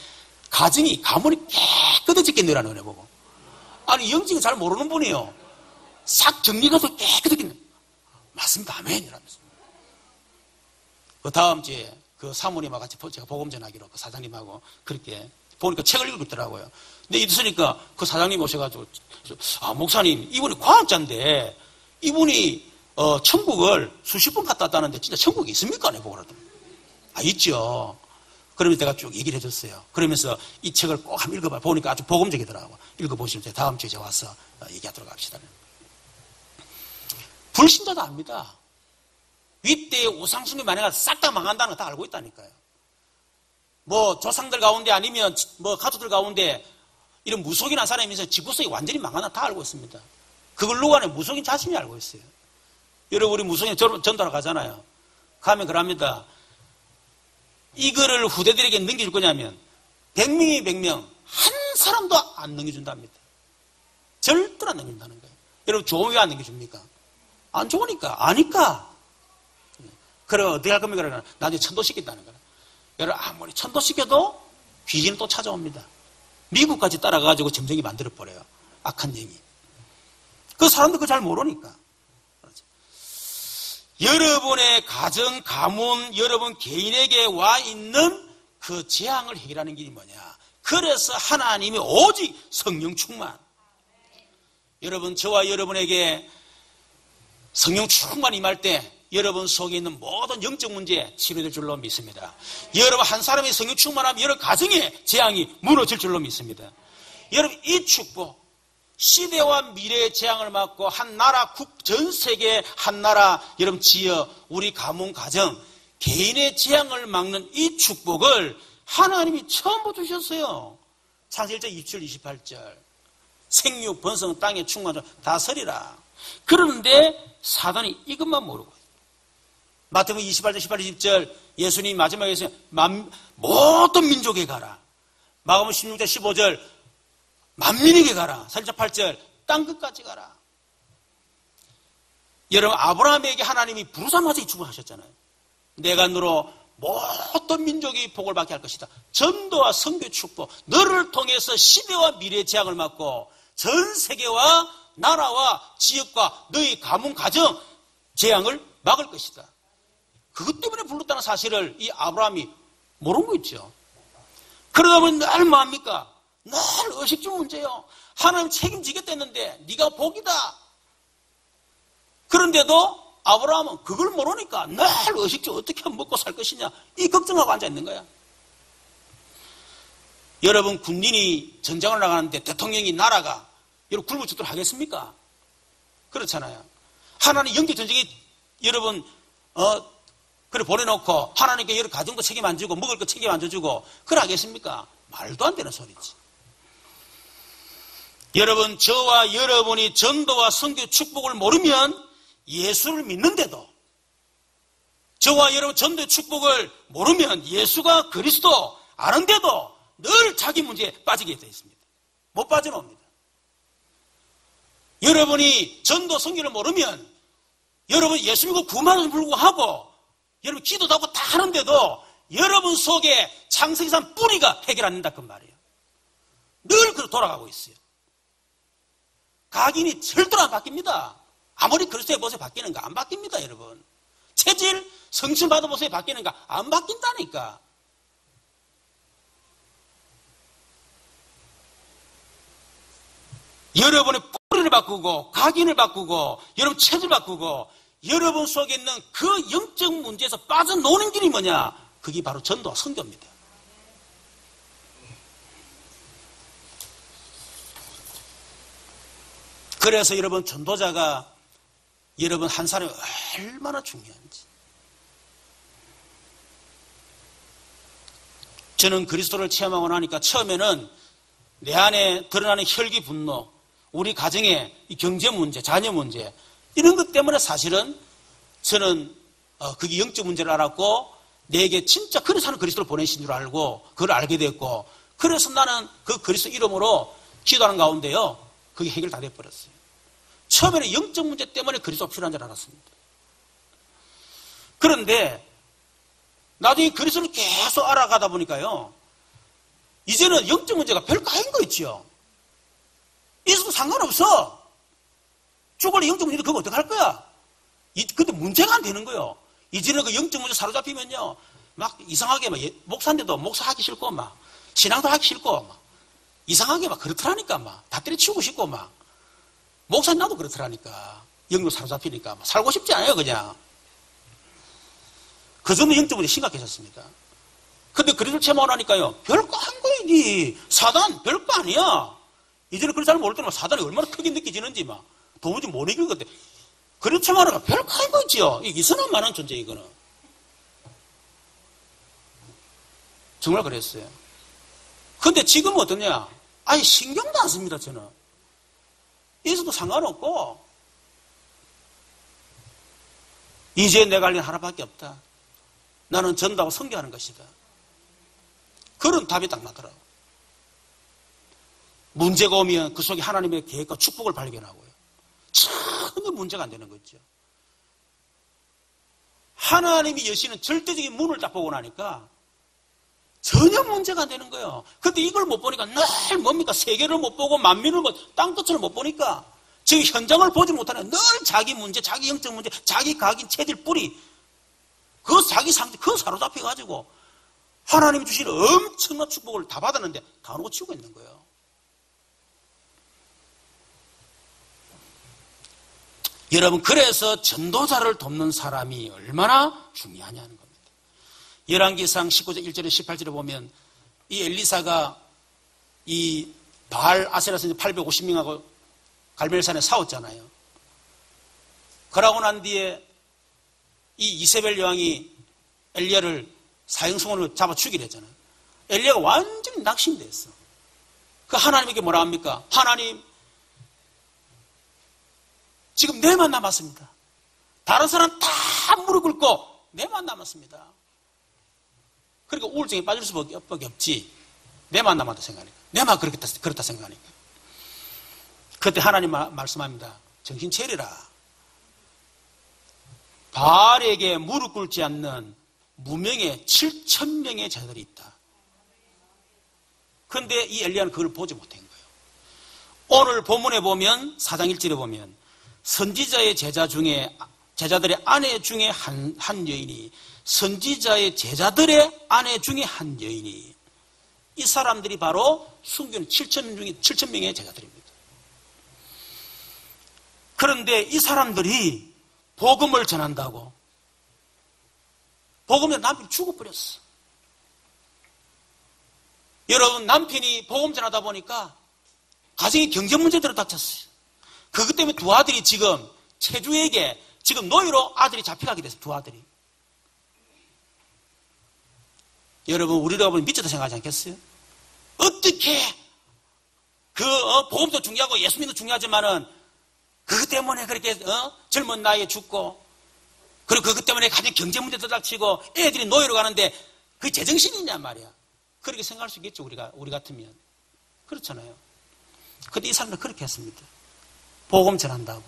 가문이 깨끗해졌겠네라는 은혜 보고. 아니, 영적이 잘 모르는 분이요. 싹 정리가 더 깨끗해졌겠네. 맞습니다. 아멘. 이러면서. 그 다음 주에 그 사모님하고 같이 제가 복음 전하기로 그 사장님하고 그렇게 보니까 책을 읽고 있더라고요. 근데 있으니까 그 사장님 오셔가지고, 목사님, 이분이 과학자인데, 이분이, 천국을 수십 번 갔다 왔다는데, 진짜 천국이 있습니까? 네, 보고 그러더니. 있죠. 그러면서 내가 쭉 얘기를 해줬어요. 그러면서 이 책을 꼭 한번 읽어봐. 보니까 아주 복음적이더라고. 읽어보시면 다음 주에 제가 와서 얘기하도록 합시다. 불신자도 압니다. 윗대의 우상숭이 만약에 싹 다 망한다는 거 다 알고 있다니까요. 뭐 조상들 가운데 아니면 뭐 가족들 가운데 이런 무속인 한 사람이 있어서 지구성이 완전히 망하나 다 알고 있습니다. 그걸 누가 하냐? 무속인 자신이 알고 있어요. 여러분, 우리 무속인 전도하러 가잖아요. 가면 그럽니다. 이거를 후대들에게 넘겨줄 거냐면 100명이 100명 한 사람도 안 넘겨준답니다. 절대로 안 넘겨준다는 거예요. 여러분, 좋으면 왜 안 넘겨줍니까? 안 좋으니까, 아니까. 그래, 어떻게 할 겁니까? 그러면 나중에 천도시킨다는 거예요. 여러분, 아무리 천도시켜도 귀신은 또 찾아옵니다. 미국까지 따라가가지고 점쟁이 만들어버려요. 악한 영이. 그 사람도 그거 잘 모르니까. 그렇죠. 여러분의 가정, 가문, 여러분 개인에게 와 있는 그 재앙을 해결하는 길이 뭐냐. 그래서 하나님이 오직 성령 충만. 여러분, 저와 여러분에게 성령 충만 임할 때 여러분 속에 있는 모든 영적 문제 치료될 줄로 믿습니다. 여러분 한 사람이 성령 충만하면 여러분 가정의 재앙이 무너질 줄로 믿습니다. 여러분 이 축복, 시대와 미래의 재앙을 막고 한 나라, 전 세계 한 나라 여러분 지어 우리 가문 가정 개인의 재앙을 막는 이 축복을 하나님이 처음 주셨어요. 창세기 1장 27, 28절 생육, 번성, 땅에 충만하여 다스리라. 그런데 사단이 이것만 모르고 마태복음 28절, 18절, 20절 예수님 마지막에 모든 민족에 가라. 마가복음 16장 15절 만민에게 가라. 4절 8절 땅 끝까지 가라. 여러분 아브라함에게 하나님이 부르자마자 축복하셨잖아요. 내가 너로 모든 민족이 복을 받게 할 것이다. 전도와 선교 축복 너를 통해서 시대와 미래의 재앙을 막고 전 세계와 나라와 지역과 너희 가문 가정 재앙을 막을 것이다. 그것 때문에 불렀다는 사실을 이 아브라함이 모르는 거 있죠. 그러다 보니 늘 뭐합니까? 늘 의식주 문제요. 하나님 책임지겠다 했는데 네가 복이다. 그런데도 아브라함은 그걸 모르니까 늘 의식주 어떻게 하면 먹고 살 것이냐 이 걱정하고 앉아있는 거야. 여러분 군인이 전장을 나가는데 대통령이 나라가 여러분 굶어 죽도록 하겠습니까? 그렇잖아요. 하나님 영계전쟁에 여러분 그래 보내놓고 하나님께 여러 가정도 책임 안 지고 먹을 거 책임 안 져주고 그래 하겠습니까? 말도 안 되는 소리지. 여러분 저와 여러분이 전도와 선교 축복을 모르면 예수를 믿는데도 저와 여러분 전도의 축복을 모르면 예수가 그리스도 아는데도 늘 자기 문제에 빠지게 되어 있습니다. 못 빠져나옵니다. 여러분이 전도 선교를 모르면 여러분 예수 믿고 구원받음을 불구하고 여러분 기도도 하고 다 하는데도 여러분 속에 창세기상 뿌리가 해결 안 된다 그 말이에요. 늘 그렇게 돌아가고 있어요. 각인이 절대로 안 바뀝니다. 아무리 그리스도의 모습이 바뀌는가 안 바뀝니다 여러분. 체질 성신 받은 모습이 바뀌는가 안 바뀐다니까. 여러분의 뿌리를 바꾸고 각인을 바꾸고 여러분 체질 바꾸고 여러분 속에 있는 그 영적 문제에서 빠져노는 길이 뭐냐? 그게 바로 전도와 선교입니다. 그래서 여러분 전도자가 여러분 한 사람이 얼마나 중요한지. 저는 그리스도를 체험하고 나니까 처음에는 내 안에 드러나는 혈기 분노, 우리 가정의 경제 문제, 자녀 문제 이런 것 때문에 사실은 저는 그게 영적 문제를 알았고 내게 진짜 그래서 하는 그리스도를 보내신 줄 알고 그걸 알게 됐고 그래서 나는 그 그리스도 이름으로 기도하는 가운데요 그게 해결 다 돼버렸어요. 처음에는 영적 문제 때문에 그리스도가 필요한 줄 알았습니다. 그런데 나중에 그리스도를 계속 알아가다 보니까요 이제는 영적 문제가 별거 아닌 거 있죠. 있어도 상관없어. 죽을래 영적 문제도 그거 어떡할 거야? 근데 문제가 안 되는 거예요. 이제는 그 영적 문제 사로잡히면요 막 이상하게 막 목사인데도 목사하기 싫고 막 신앙도 하기 싫고 막 이상하게 막 그렇더라니까 막 다 때려치우고 싶고 막 목사님 나도 그렇더라니까 영적 사로잡히니까 막 살고 싶지 않아요 그냥. 그 정도 영적 문제 심각해졌습니다. 근데 그리스도를 체험하고 나니까요 별거 한 거이지. 사단 별거 아니야. 이제는 그걸 잘 모를 때는 사단이 얼마나 크게 느껴지는지 막 도무지 못 이길 것 같아. 그리스도 체험하니까 별거 한 거 있지요. 이선한 만한 존재 이거는. 정말 그랬어요. 근데 지금은 어떠냐? 아예 신경도 안 씁니다 저는. 있어도 상관없고 이제 내가 할 일은 하나밖에 없다. 나는 전도하고 선교하는 것이다. 그런 답이 딱 나더라고요. 문제가 오면 그 속에 하나님의 계획과 축복을 발견하고요. 전혀 문제가 안 되는 거죠. 하나님이 여시는 절대적인 문을 딱 보고 나니까 전혀 문제가 안 되는 거예요. 근데 이걸 못 보니까 늘 뭡니까? 세계를 못 보고 만민을 땅끝을 못 보니까 지금 현장을 보지 못하는 늘 자기 문제, 자기 영적 문제, 자기 각인 체질 뿌리 그 자기 상태 그거 사로잡혀가지고 하나님이 주신 엄청난 축복을 다 받았는데 다 놓치고 있는 거예요. 여러분 그래서 전도자를 돕는 사람이 얼마나 중요하냐는 겁니다. 열왕기상 19장 1절에 18절에 보면 이 엘리사가 이 바알 아세라 선지 850명하고 갈멜산에 싸웠잖아요. 그러고 난 뒤에 이 이세벨 여왕이 엘리야를 사형선고로 잡아 죽이려 했잖아요. 엘리야가 완전히 낙심됐어. 그 하나님에게 뭐라 합니까? 하나님 지금 내만 남았습니다. 다른 사람 다 무릎 꿇고 내만 남았습니다. 그러니까 우울증에 빠질 수밖에 없지. 내만 남았다 생각하니까. 내만 그렇다 생각하니까. 그때 하나님 말씀합니다. 정신 차리라. 바알에게 무릎 꿇지 않는 무명의 7,000명의 자들이 있다. 그런데 이 엘리야는 그걸 보지 못한 거예요. 오늘 본문에 보면 4장 1절에 보면 선지자의 제자들의 아내 중에 한 여인이, 선지자의 제자들의 아내 중에 한 여인이, 이 사람들이 바로 순교는 7,000명 중에 7,000명의 제자들입니다. 그런데 이 사람들이 복음을 전한다고 복음에 남편이 죽어버렸어. 여러분, 남편이 복음 전하다 보니까 가정의 경제 문제들을 닥쳤어요. 그것 때문에 두 아들이 지금 체주에게 지금 노예로 아들이 잡혀가게 됐어요. 두 아들이. 여러분, 우리가 보면 미쳤다 생각하지 않겠어요? 어떻게 복음도 중요하고 예수 믿는 중요하지만은 그것 때문에 그렇게 젊은 나이에 죽고, 그리고 그것 때문에 가정 경제 문제도 닥치고 애들이 노예로 가는데 그게 제정신이냐 말이야. 그렇게 생각할 수 있겠죠. 우리 같으면. 그렇잖아요. 근데 이 사람들은 그렇게 했습니다. 복음 전한다고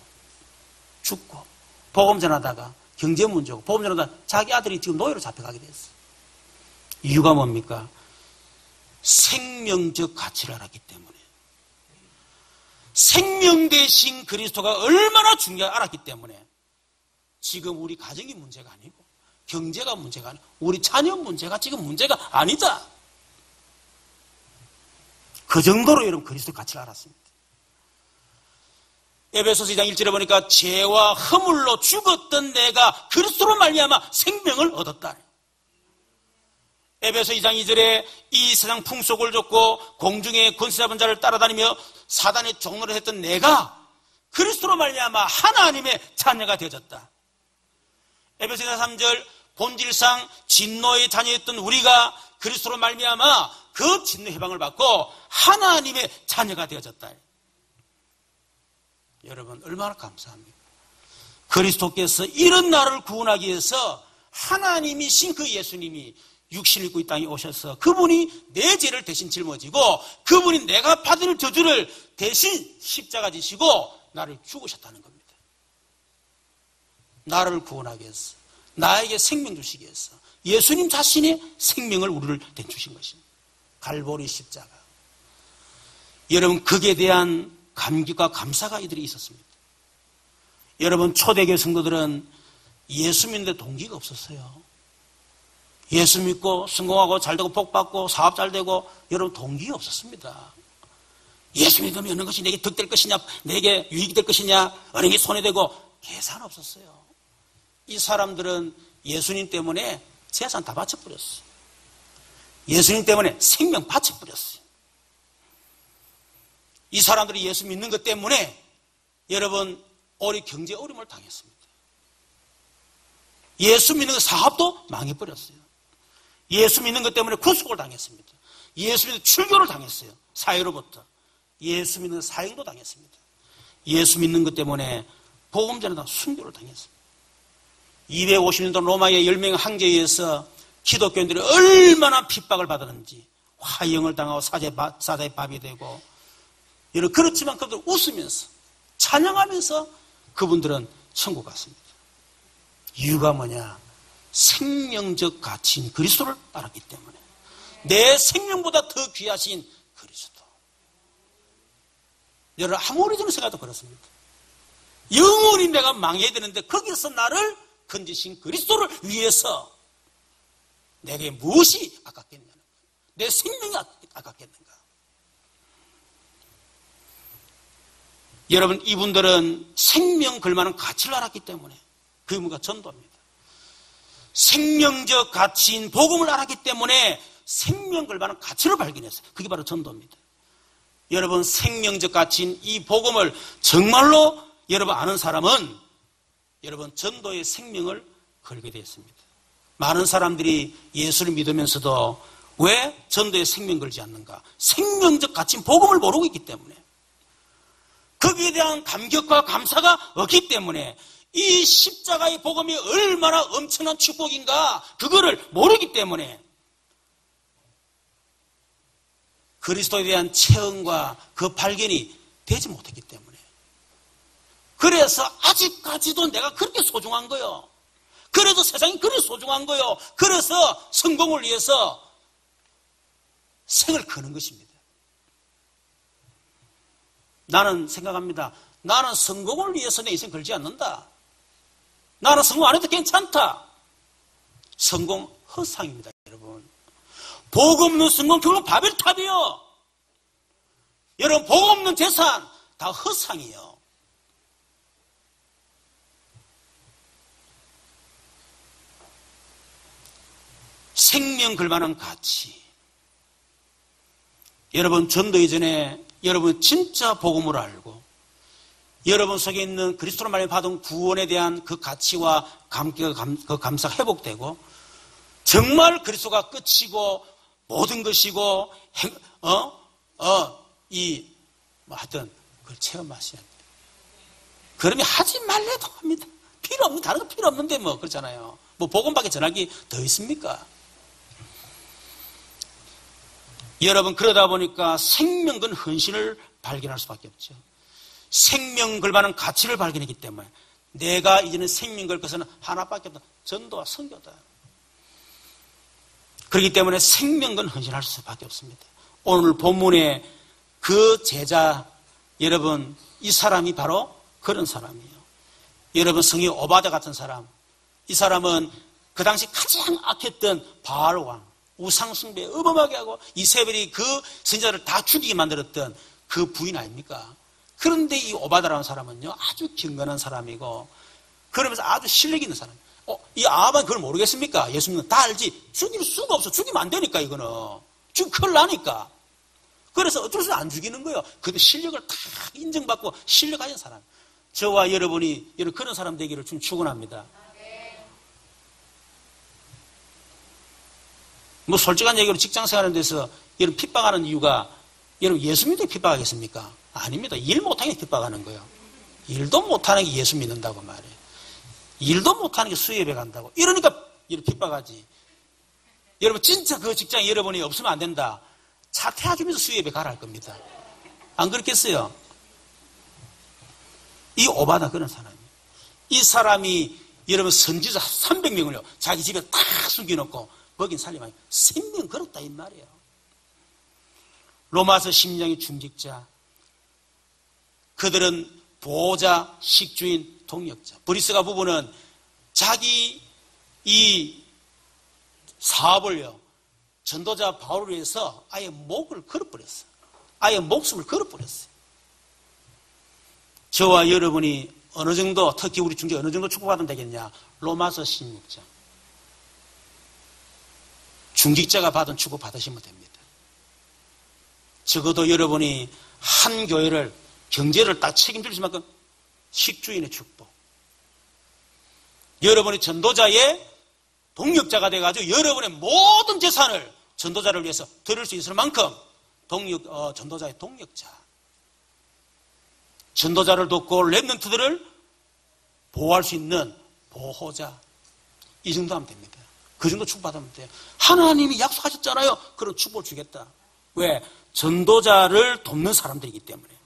죽고, 복음 전하다가 경제 문제고, 복음 전하다가 자기 아들이 지금 노예로 잡혀가게 됐어. 이유가 뭡니까? 생명적 가치를 알았기 때문에. 생명 대신 그리스도가 얼마나 중요한지 알았기 때문에 지금 우리 가정이 문제가 아니고, 경제가 문제가 아니고, 우리 자녀 문제가 지금 문제가 아니다. 그 정도로 여러분 그리스도 가치를 알았습니다. 에베소서 2장 1절에 보니까 죄와 허물로 죽었던 내가 그리스도로 말미암아 생명을 얻었다. 에베소 2장 2절에 이 세상 풍속을 쫓고 공중의 권세 잡은 자를 따라다니며 사단의 종노릇 했던 내가 그리스도로 말미암아 하나님의 자녀가 되어졌다. 에베소 2장 3절 본질상 진노의 자녀였던 우리가 그리스도로 말미암아 그 진노 해방을 받고 하나님의 자녀가 되어졌다. 여러분, 얼마나 감사합니까? 그리스도께서 이런 나를 구원하기 위해서 하나님이신 그 예수님이 육신을 입고 이 땅에 오셔서 그분이 내 죄를 대신 짊어지고 그분이 내가 받을 저주를 대신 십자가 지시고 나를 죽으셨다는 겁니다. 나를 구원하기 위해서, 나에게 생명 주시기 위해서 예수님 자신의 생명을 우리를 대주신 것입니다. 갈보리 십자가. 여러분, 거기에 대한 감격과 감사가 이들이 있었습니다. 여러분, 초대교회 성도들은 예수 믿는데 동기가 없었어요. 예수 믿고 성공하고 잘되고 복받고 사업 잘되고, 여러분 동기가 없었습니다. 예수 믿으면 어느 것이 내게 득될 것이냐, 내게 유익이 될 것이냐, 어느 게 손해되고, 계산 없었어요. 이 사람들은 예수님 때문에 재산 다 바쳐버렸어요. 예수님 때문에 생명 바쳐버렸어요. 이 사람들이 예수 믿는 것 때문에 여러분 우리 경제 어려움을 당했습니다. 예수 믿는 것 사업도 망해버렸어요. 예수 믿는 것 때문에 구속을 당했습니다. 예수 믿는 출교를 당했어요. 사회로부터. 예수 믿는 사형도 당했습니다. 예수 믿는 것 때문에 복음 전하다 순교를 당했습니다. 250년 로마의 10명의 황제에 의해서 기독교인들이 얼마나 핍박을 받았는지, 화형을 당하고 사자의 밥이 되고, 그렇지만 그들 웃으면서 찬양하면서 그분들은 천국 갔습니다. 이유가 뭐냐? 생명적 가치인 그리스도를 알았기 때문에. 내 생명보다 더 귀하신 그리스도. 여러분, 아무리 저는 생각도 그렇습니다. 영원히 내가 망해야 되는데 거기서 나를 건지신 그리스도를 위해서 내게 무엇이 아깝겠냐는 거예요. 내 생명이 아깝겠는가? 여러분, 이분들은 생명 걸만한 가치를 알았기 때문에 그게 뭔가 전도입니다. 생명적 가치인 복음을 알았기 때문에 생명 걸만한 가치를 발견했어요. 그게 바로 전도입니다. 여러분, 생명적 가치인 이 복음을 정말로 여러분 아는 사람은 여러분 전도의 생명을 걸게 되었습니다. 많은 사람들이 예수를 믿으면서도 왜 전도의 생명 걸지 않는가? 생명적 가치인 복음을 모르고 있기 때문에, 거기에 대한 감격과 감사가 없기 때문에, 이 십자가의 복음이 얼마나 엄청난 축복인가 그거를 모르기 때문에, 그리스도에 대한 체험과 그 발견이 되지 못했기 때문에, 그래서 아직까지도 내가 그렇게 소중한 거요. 그래서 세상이 그렇게 소중한 거요. 그래서 성공을 위해서 생을 거는 것입니다. 나는 생각합니다. 나는 성공을 위해서 내 인생 걸지 않는다. 나는 성공 안 해도 괜찮다. 성공 허상입니다, 여러분. 복 없는 성공 결국 바벨탑이요. 여러분, 복 없는 재산 다 허상이요. 생명 걸만한 가치. 여러분, 전도 이전에 여러분 진짜 복음을 알고 여러분 속에 있는 그리스도로 말미암아 받은 구원에 대한 그 가치와 그 감사가 회복되고 정말 그리스도가 끝이고 모든 것이고 하여튼 그걸 체험하셔야 돼요. 그러면 하지 말래도 합니다. 필요 없는 다른 거 필요 없는데 뭐 그렇잖아요. 뭐 복음밖에 전하기 더 있습니까? 여러분, 그러다 보니까 생명 건 헌신을 발견할 수밖에 없죠. 생명 걸만한 가치를 발견했기 때문에 내가 이제는 생명 걸 것은 하나밖에 없다. 전도와 선교다. 그렇기 때문에 생명 건 헌신할 수밖에 없습니다. 오늘 본문에 그 제자, 여러분, 이 사람이 바로 그런 사람이에요. 여러분, 성의 오바댜 같은 사람, 이 사람은 그 당시 가장 악했던 바알왕, 우상숭배 어마어마하게 하고 이세벨이 그 선지자를 다 죽이게 만들었던 그 부인 아닙니까? 그런데 이 오바댜라는 사람은요, 아주 경건한 사람이고 그러면서 아주 실력 있는 사람. 이 아합은 그걸 모르겠습니까? 예수님은 다 알지. 죽일 수가 없어. 죽이면 안 되니까 이거는. 죽으면 큰일 나니까. 그래서 어쩔 수 안 죽이는 거예요. 근데 실력을 다 인정받고 실력 가진 사람. 저와 여러분이 그런 사람 되기를 좀 축원합니다. 뭐 솔직한 얘기로 직장 생활하는 데서 여러분 핍박하는 이유가 여러분 예수 믿는 게 핍박하겠습니까? 아닙니다. 일 못하는 게 핍박하는 거예요. 일도 못하는 게 예수 믿는다고 말해요. 일도 못하는 게 수협에 간다고. 이러니까 이렇게 핍박하지. 여러분 진짜 그 직장에 여러분이 없으면 안 된다. 사퇴해주면서 수협에 가라 할 겁니다. 안 그렇겠어요? 이 오바댜 그런 사람이에요. 이 사람이 여러분 선지자 300명을요 자기 집에 딱 숨겨놓고 먹인 살림하니 생명 걸었다 이 말이에요. 로마서 심령의 중직자, 그들은 보호자, 식주인, 동력자. 브리스가 부부는 자기 이 사업을요 전도자 바울을 위해서 아예 목을 걸어버렸어요. 아예 목숨을 걸어버렸어요. 저와 여러분이 어느 정도, 특히 우리 중재 어느 정도 축복받으면 되겠냐? 로마서 16장. 중직자가 받은 축복 받으시면 됩니다. 적어도 여러분이 한 교회를, 경제를 딱 책임질 수만큼 식주인의 축복. 여러분이 전도자의 동력자가 돼가지고 여러분의 모든 재산을 전도자를 위해서 드릴 수 있을 만큼 전도자의 동력자. 전도자를 돕고 렘넌트들을 보호할 수 있는 보호자. 이 정도 하면 됩니다. 그 정도 축복받으면 돼요. 하나님이 약속하셨잖아요. 그런 축복을 주겠다. 왜? 전도자를 돕는 사람들이기 때문에.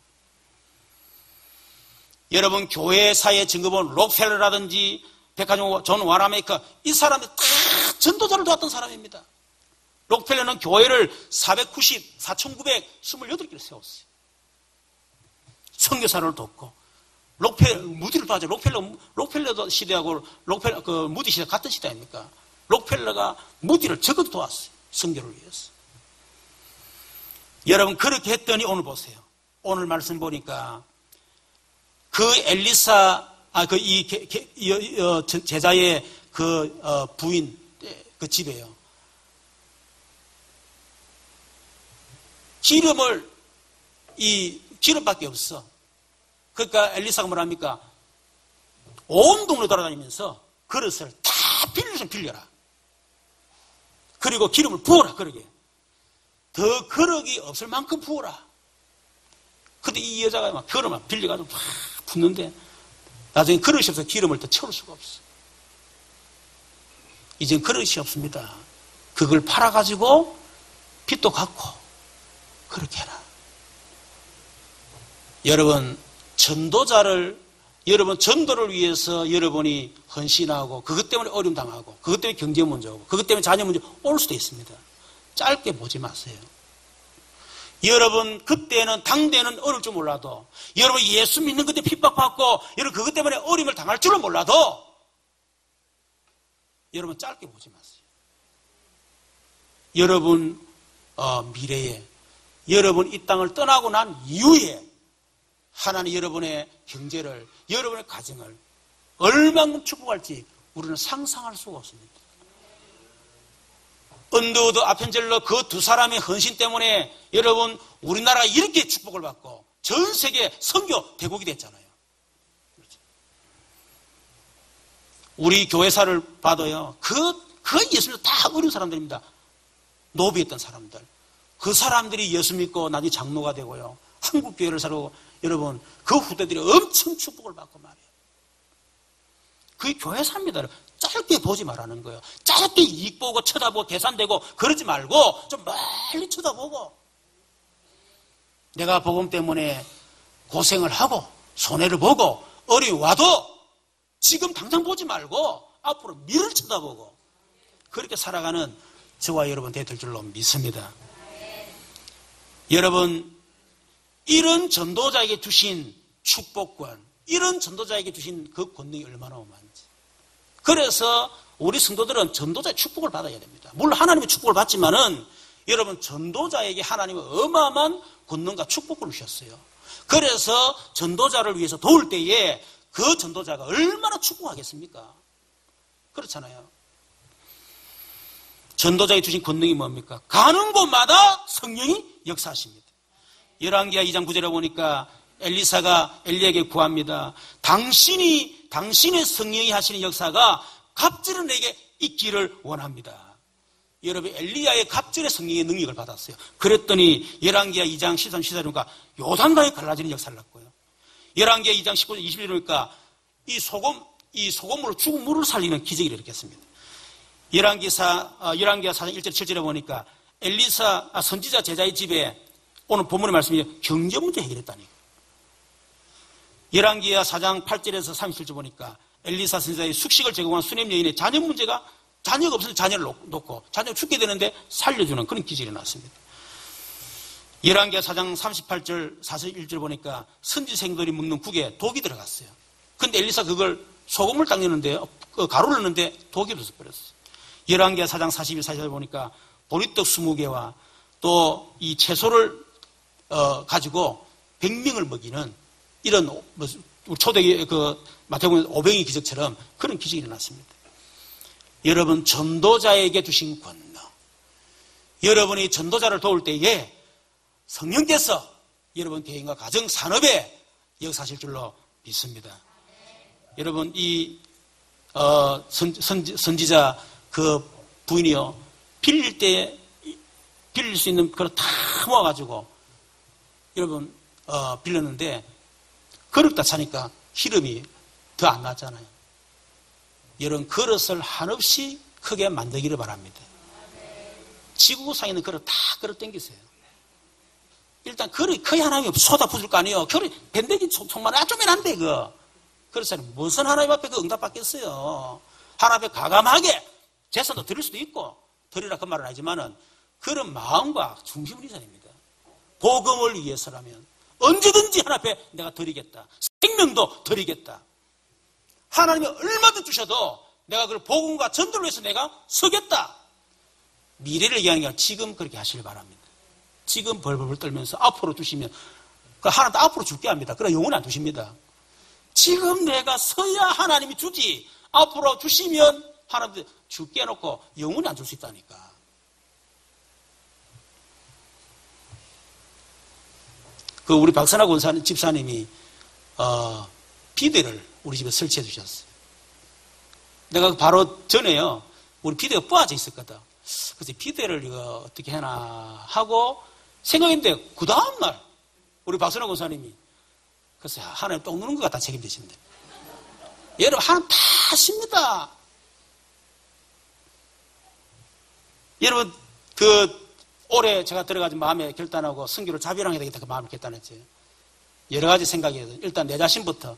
여러분 교회사의 증거본 록펠러라든지 백화점 존 와라메이커 이 사람이 다 전도자를 도왔던 사람입니다. 록펠러는 교회를 4,928개를 세웠어요. 선교사를 돕고 무디를 도와줘. 록펠러 시대하고 무디 시대 같은 시대 아닙니까? 록펠러가 무디를 적어도 도왔어요. 선교를 위해서. 여러분 그렇게 했더니 오늘 보세요. 오늘 말씀 보니까 그 엘리사 제자의 부인 그 집에요. 기름밖에 없어. 그러니까 엘리사가 뭐랍니까? 온 동네 돌아다니면서 그릇을 다 빌려라. 그리고 기름을 부어라. 그러게. 더 그릇이 없을 만큼 부어라. 근데 이 여자가 막 그릇만 빌려가지고 막 붓는데 나중에 그릇이 없어서 기름을 더 채울 수가 없어. 이젠 그릇이 없습니다. 그걸 팔아가지고 빚도 갚고 그렇게 해라. 여러분 여러분 전도를 위해서 여러분이 헌신하고 그것 때문에 어려움 당하고 그것 때문에 경제 문제 오고 그것 때문에 자녀 문제 올 수도 있습니다. 짧게 보지 마세요. 여러분 그때는 당대는 어릴 줄 몰라도 여러분 예수 믿는 그때 핍박받고 여러분 그것 때문에 어림을 당할 줄은 몰라도 여러분 짧게 보지 마세요. 여러분 미래에 여러분 이 땅을 떠나고 난 이후에 하나님 여러분의 경제를 여러분의 가정을 얼마만큼 축복할지 우리는 상상할 수가 없습니다. 언더우드 아펜젤러 그 두 사람의 헌신 때문에 여러분 우리나라가 이렇게 축복을 받고 전 세계 선교 대국이 됐잖아요. 그렇죠. 우리 교회사를 봐도요. 그 예수님 다 어려운 사람들입니다. 노비했던 사람들. 그 사람들이 예수 믿고 나중에 장로가 되고요. 한국 교회를 살고 여러분 그 후대들이 엄청 축복을 받고 말이에요. 그게 교회사입니다. 짧게 보지 말라는 거예요. 짧게 이익 보고 쳐다보고 계산되고 그러지 말고 좀 멀리 쳐다보고 내가 복음 때문에 고생을 하고 손해를 보고 어려움이 와도 지금 당장 보지 말고 앞으로 미래를 쳐다보고 그렇게 살아가는 저와 여러분 될 줄로 믿습니다. 여러분 이런 전도자에게 주신 축복권, 이런 전도자에게 주신 그 권능이 얼마나 어마한지. 그래서 우리 성도들은 전도자의 축복을 받아야 됩니다. 물론 하나님의 축복을 받지만은 여러분 전도자에게 하나님은 어마어마한 권능과 축복을 주셨어요. 그래서 전도자를 위해서 도울 때에 그 전도자가 얼마나 축복하겠습니까? 그렇잖아요. 전도자에게 주신 권능이 뭡니까? 가는 곳마다 성령이 역사하십니다. 열왕기하 2장 9절에 보니까 엘리사가 엘리에게 구합니다. 당신의 성령이 하시는 역사가 갑절은 내게 있기를 원합니다. 여러분 엘리야의 갑절의 성령의 능력을 받았어요. 그랬더니 열왕기하 2장 13, 14절 보니까 요단강이 갈라지는 역사를 났고요. 열왕기하 2장 19절, 20절 보니까 이 소금으로 죽은 물을 살리는 기적을 일으켰습니다. 열왕기하 4장 1절 7절에 보니까 엘리사 선지자 제자의 집에 오늘 본문의 말씀이 경제 문제 해결했다니. 열왕기하 4장 8절에서 37절 보니까 엘리사 선지자의 숙식을 제공한 수냄 여인의 자녀가 없어서 자녀를 놓고 자녀가 죽게 되는데 살려주는 그런 기적이 일어났습니다. 열왕기하 4장 38절 41절 보니까 선지생들이 먹는 국에 독이 들어갔어요. 근데 엘리사 그걸 소금을 딱 넣는데 가루를 넣는데 독이 없어버렸어요. 열왕기하 4장 42, 44절 보니까 보리떡 20개와 또 이 채소를 가지고 100명을 먹이는 이런 초대기 마태복음 500의 기적처럼 그런 기적이 일어났습니다. 여러분 전도자에게 주신 권능, 여러분이 전도자를 도울 때에 성령께서 여러분 개인과 가정 산업에 역사하실 줄로 믿습니다. 여러분 이 선지자 그 부인이요 빌릴 수 있는 그걸 다 모아가지고 여러분 빌렸는데 그릇다 차니까 기름이 더 안 났잖아요. 여러분 그릇을 한없이 크게 만들기를 바랍니다. 지구상에 있는 그릇 다 그릇 땡기세요. 일단 그릇 거의 하나님이 쏟아 부술 거 아니에요. 그릇 밴데기 총만 쪼매난데 그거. 그렇잖아요. 무슨 하나님 앞에 그 응답받겠어요. 하나님 앞에 과감하게 제사도 드릴 수도 있고 드리라 그 말은 아니지만은 그런 마음과 중심을 있어야 됩니다. 복음을 위해서라면 언제든지 하나님 앞에 내가 드리겠다. 생명도 드리겠다. 하나님이 얼마든 주셔도 내가 그걸 복음과 전도를 위해서 내가 서겠다. 미래를 얘기하는 게 지금 그렇게 하시길 바랍니다. 지금 벌벌 떨면서 앞으로 주시면 하나님도 앞으로 줄게 합니다. 그러나 영원히 안 주십니다. 지금 내가 서야 하나님이 주지 앞으로 주시면 하나님도 줄게 해놓고 영원히 안 줄 수 있다니까. 그 우리 박선하 집사님이 비대를 우리 집에 설치해 주셨어요. 내가 바로 전에요. 우리 비대가 뿌아져 있었거든. 그래서 비대를 이거 어떻게 해나 하고 생각했는데 그 다음날 우리 박선하 권사님이 그래서 하나님 똥 누는 것 같다 책임지신대. 여러분 하나님 다 하십니다. 여러분 올해 제가 들어가서 마음에 결단하고 선교를 자비랑 해야 되겠다 그 마음을 결단했죠. 여러 가지 생각이 해서 일단 내 자신부터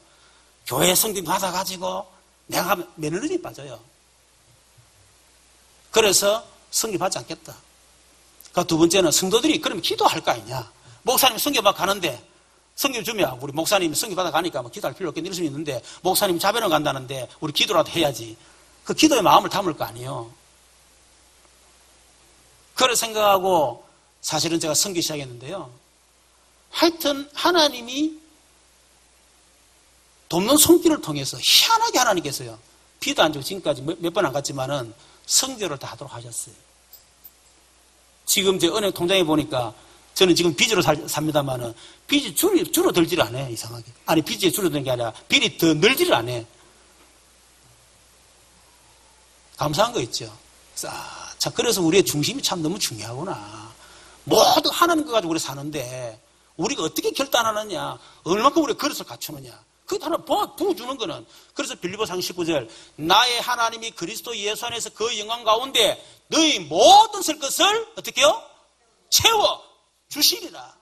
교회 성경 받아가지고 내가 가면 매너리즘이 빠져요. 그래서 성교 받지 않겠다. 그 두 번째는 성도들이 그러면 기도할 거 아니냐. 목사님 성교받아 가는데 성교 주면 우리 목사님이 성교 받아 가니까 뭐 기도할 필요 없겠네 이럴 수 있는데 목사님 자변을 간다는데 우리 기도라도 해야지. 그 기도의 마음을 담을 거 아니에요. 그걸 생각하고 사실은 제가 성교 시작했는데요. 하여튼 하나님이 돕는 손길을 통해서 희한하게 하나님께서요. 비도 안 주고 지금까지 몇 번 안 갔지만은 성교를 다 하도록 하셨어요. 지금 제 은행 통장에 보니까 저는 지금 빚으로 삽니다만은 빚이 줄어들지를 않아요. 이상하게. 아니 빚이 줄어드는 게 아니라 빚이 더 늘지를 않아요. 감사한 거 있죠. 자, 그래서 우리의 중심이 참 너무 중요하구나. 모두 하나님 거 가지고 우리 사는데 우리가 어떻게 결단하느냐, 얼마큼 우리가 그릇을 갖추느냐. 그게 하나 부어주는 거는. 그래서 빌립보서 19절 나의 하나님이 그리스도 예수 안에서 그 영광 가운데 너희 모든 쓸 것을 어떻게 해요? 채워 주시리라.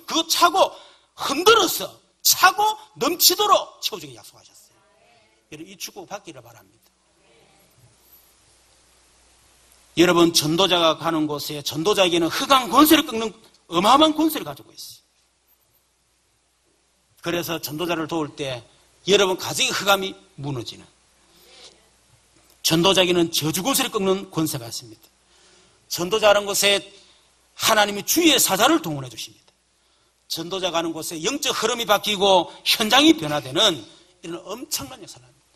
그거 차고 흔들어서 차고 넘치도록 채워주기 약속하셨어요. 여러분 이 축복 받기를 바랍니다. 여러분 전도자가 가는 곳에 전도자에게는 흑암 권세를 꺾는 어마어마한 권세를 가지고 있어요. 그래서 전도자를 도울 때 여러분 가정의 흑암이 무너지는, 전도자에게는 저주 권세를 꺾는 권세가 있습니다. 전도자라는 곳에 하나님이 주의 사자를 동원해 주십니다. 전도자 가는 곳에 영적 흐름이 바뀌고 현장이 변화되는 이런 엄청난 역사를 합니다.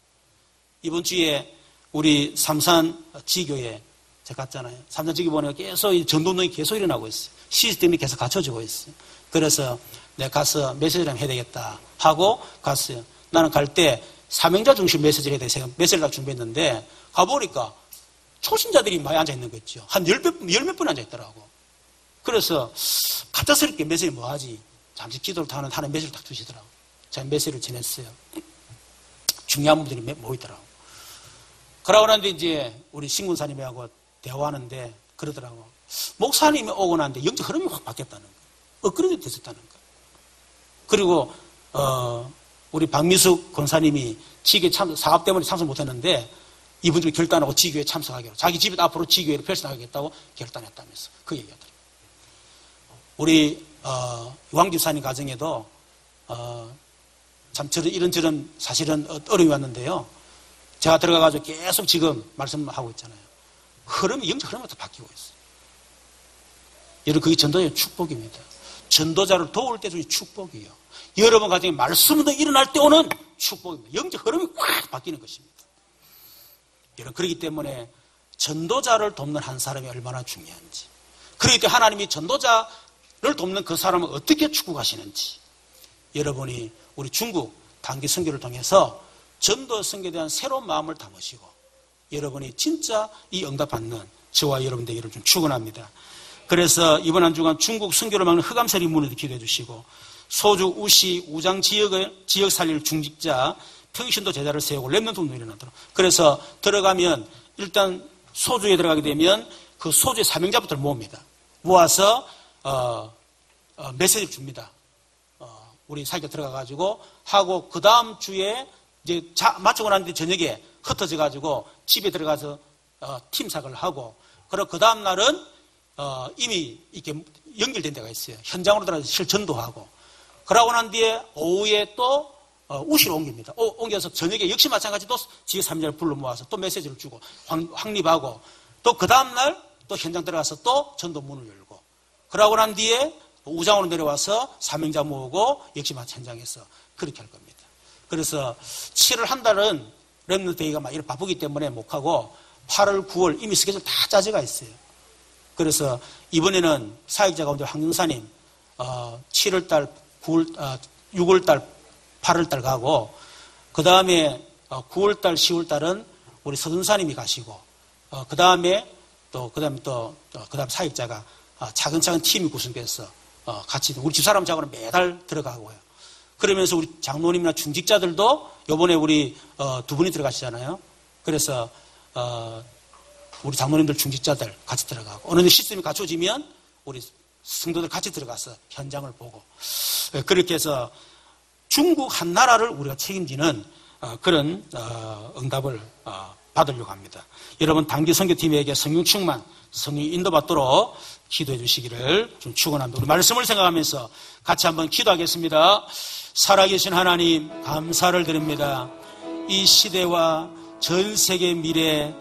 이번 주에 우리 삼산 지교에 제가 갔잖아요. 삼산 지교 보니까 계속 전도운동이 계속 일어나고 있어요. 시스템이 계속 갖춰지고 있어요. 그래서 내가 가서 메시지를 해야 되겠다 하고 갔어요. 나는 갈 때 사명자 중심 메시지를 해야 되겠다. 메시지를 딱 준비했는데 가보니까 초신자들이 많이 앉아있는 거 있죠. 한 열 몇 분 앉아있더라고. 그래서 갑작스럽게 메시지 뭐 하지? 잠시 기도를 하는 메시지를 딱 주시더라고. 제가 메시지를 전했어요. 중요한 분들이 모이더라고. 그러고 나는데 이제 우리 신군사님하고 대화하는데 그러더라고. 목사님이 오고 나는데 영적 흐름이 확 바뀌었다는 거예요. 업그레이드 됐었다는 거예요. 그리고 우리 박미숙 권사님이 지교회 사업 때문에 참석 못했는데 이분들이 결단하고 지교회에 참석하기로, 자기 집에 앞으로 지교회를 펼쳐나가겠다고 결단했다면서 그 얘기하더라고요. 우리 유황집사님 가정에도 참 이런저런 사실은 어려움이 왔는데요. 제가 들어가가지고 계속 지금 말씀하고 있잖아요. 영적 흐름이 다 바뀌고 있어요. 여러분 그게 전도자의 축복입니다. 전도자를 도울 때 중에 축복이에요. 여러분 가정에 말씀도 일어날 때 오는 축복입니다. 영적 흐름이 확 바뀌는 것입니다. 여러분 그렇기 때문에 전도자를 돕는 한 사람이 얼마나 중요한지, 그렇기 때문에 하나님이 전도자를 돕는 그 사람을 어떻게 축복하시는지, 여러분이 우리 중국 단기 선교를 통해서 전도 선교에 대한 새로운 마음을 담으시고 여러분이 진짜 이 응답받는 저와 여러분 되기를 좀 축원합니다. 그래서 이번 한 주간 중국 선교를 막는 흑암세리 문에도 기도해 주시고, 소주, 우시, 우장 지역 살릴 중직자, 평신도 제자를 세우고 렘넌트 운동이 일어나도록. 그래서 들어가면 일단 소주에 들어가게 되면 그 소주의 사명자부터 모읍니다. 모아서 메시지를 줍니다. 우리 사역자 들어가가지고 하고 그 다음 주에 이제 마치고 난 뒤에 저녁에 흩어져 가지고 집에 들어가서 팀 사역을 하고, 그리고 그 다음 날은 이미 이렇게 연결된 데가 있어요. 현장으로 들어가서 실전도하고, 그러고 난 뒤에 오후에 또 우시로 옮깁니다. 옮겨서 저녁에 역시 마찬가지 또 지역 사명자를 불러 모아서 또 메시지를 주고 확립하고, 또 그 다음 날 또 현장 들어가서 또 전도 문을 열고, 그러고 난 뒤에 우장으로 내려와서 사명자 모으고 역시 마찬가지 현장에서 그렇게 할 겁니다. 그래서 7월 한 달은 렘넌트 데이가 막 이렇게 바쁘기 때문에 못 하고 8월, 9월 이미 스케줄 다 짜져가 있어요. 그래서 이번에는 사역자 가운데 황영사님 7월달, 9월, 6월달, 8월달 가고, 그 다음에 9월달, 10월달은 우리 서준사님이 가시고, 그 다음에 사역자가 차근차근 팀이 구성돼서 같이 우리 집사람하고는 매달 들어가고요. 그러면서 우리 장로님이나 중직자들도 요번에 우리 두 분이 들어가시잖아요. 그래서 우리 장로님들 중직자들 같이 들어가고, 어느 정도 시스템이 갖춰지면 우리 성도들 같이 들어가서 현장을 보고, 그렇게 해서 중국 한 나라를 우리가 책임지는 그런 응답을 받으려고 합니다. 여러분 단기 선교팀에게 성령 충만, 성령 인도받도록 기도해 주시기를 좀 축원합니다. 우리 말씀을 생각하면서 같이 한번 기도하겠습니다. 살아계신 하나님 감사를 드립니다. 이 시대와 전 세계 미래,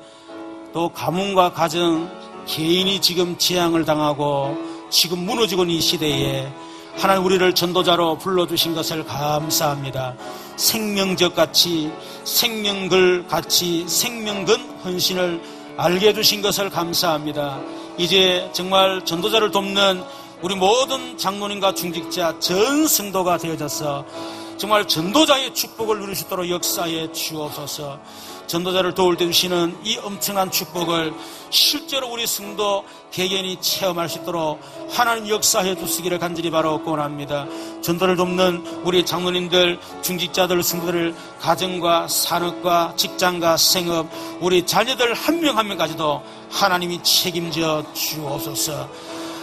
또 가문과 가정, 개인이 지금 재앙을 당하고 지금 무너지고 있는 이 시대에 하나님 우리를 전도자로 불러주신 것을 감사합니다. 생명적 가치, 생명글 가치, 생명근 헌신을 알게 해주신 것을 감사합니다. 이제 정말 전도자를 돕는 우리 모든 장로님과 중직자 전 성도가 되어져서 정말 전도자의 축복을 누릴 수 있도록 역사에 주옵소서. 전도자를 도울 때 주시는 이 엄청난 축복을 실제로 우리 성도 개개인이 체험할 수 있도록 하나님 역사해 주시기를 간절히 바라고 원합니다. 전도를 돕는 우리 장로님들, 중직자들, 성도들 가정과 산업과 직장과 생업, 우리 자녀들 한 명 한 명까지도 하나님이 책임져 주옵소서.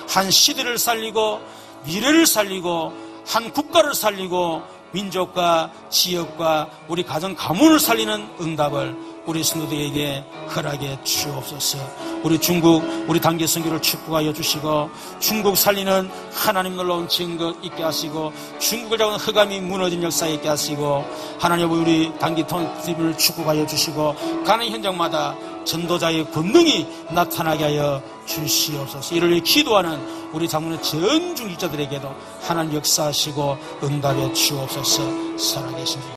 한 시대를 살리고 미래를 살리고 한 국가를 살리고 민족과 지역과 우리 가정 가문을 살리는 응답을 우리 성도들에게 허락해 주옵소서. 우리 중국, 우리 단기 선교를 축복하여 주시고 중국 살리는 하나님 놀라운 증거 있게 하시고 중국을 잡은 흑암이 무너진 역사에 있게 하시고 하나님 우리 단기 TV를 축복하여 주시고 가는 현장마다 전도자의 권능이 나타나게 하여 주시옵소서. 이를 위해 기도하는 우리 장로님 전 중직자들에게도 하나님 역사하시고 응답해 주옵소서. 살아계신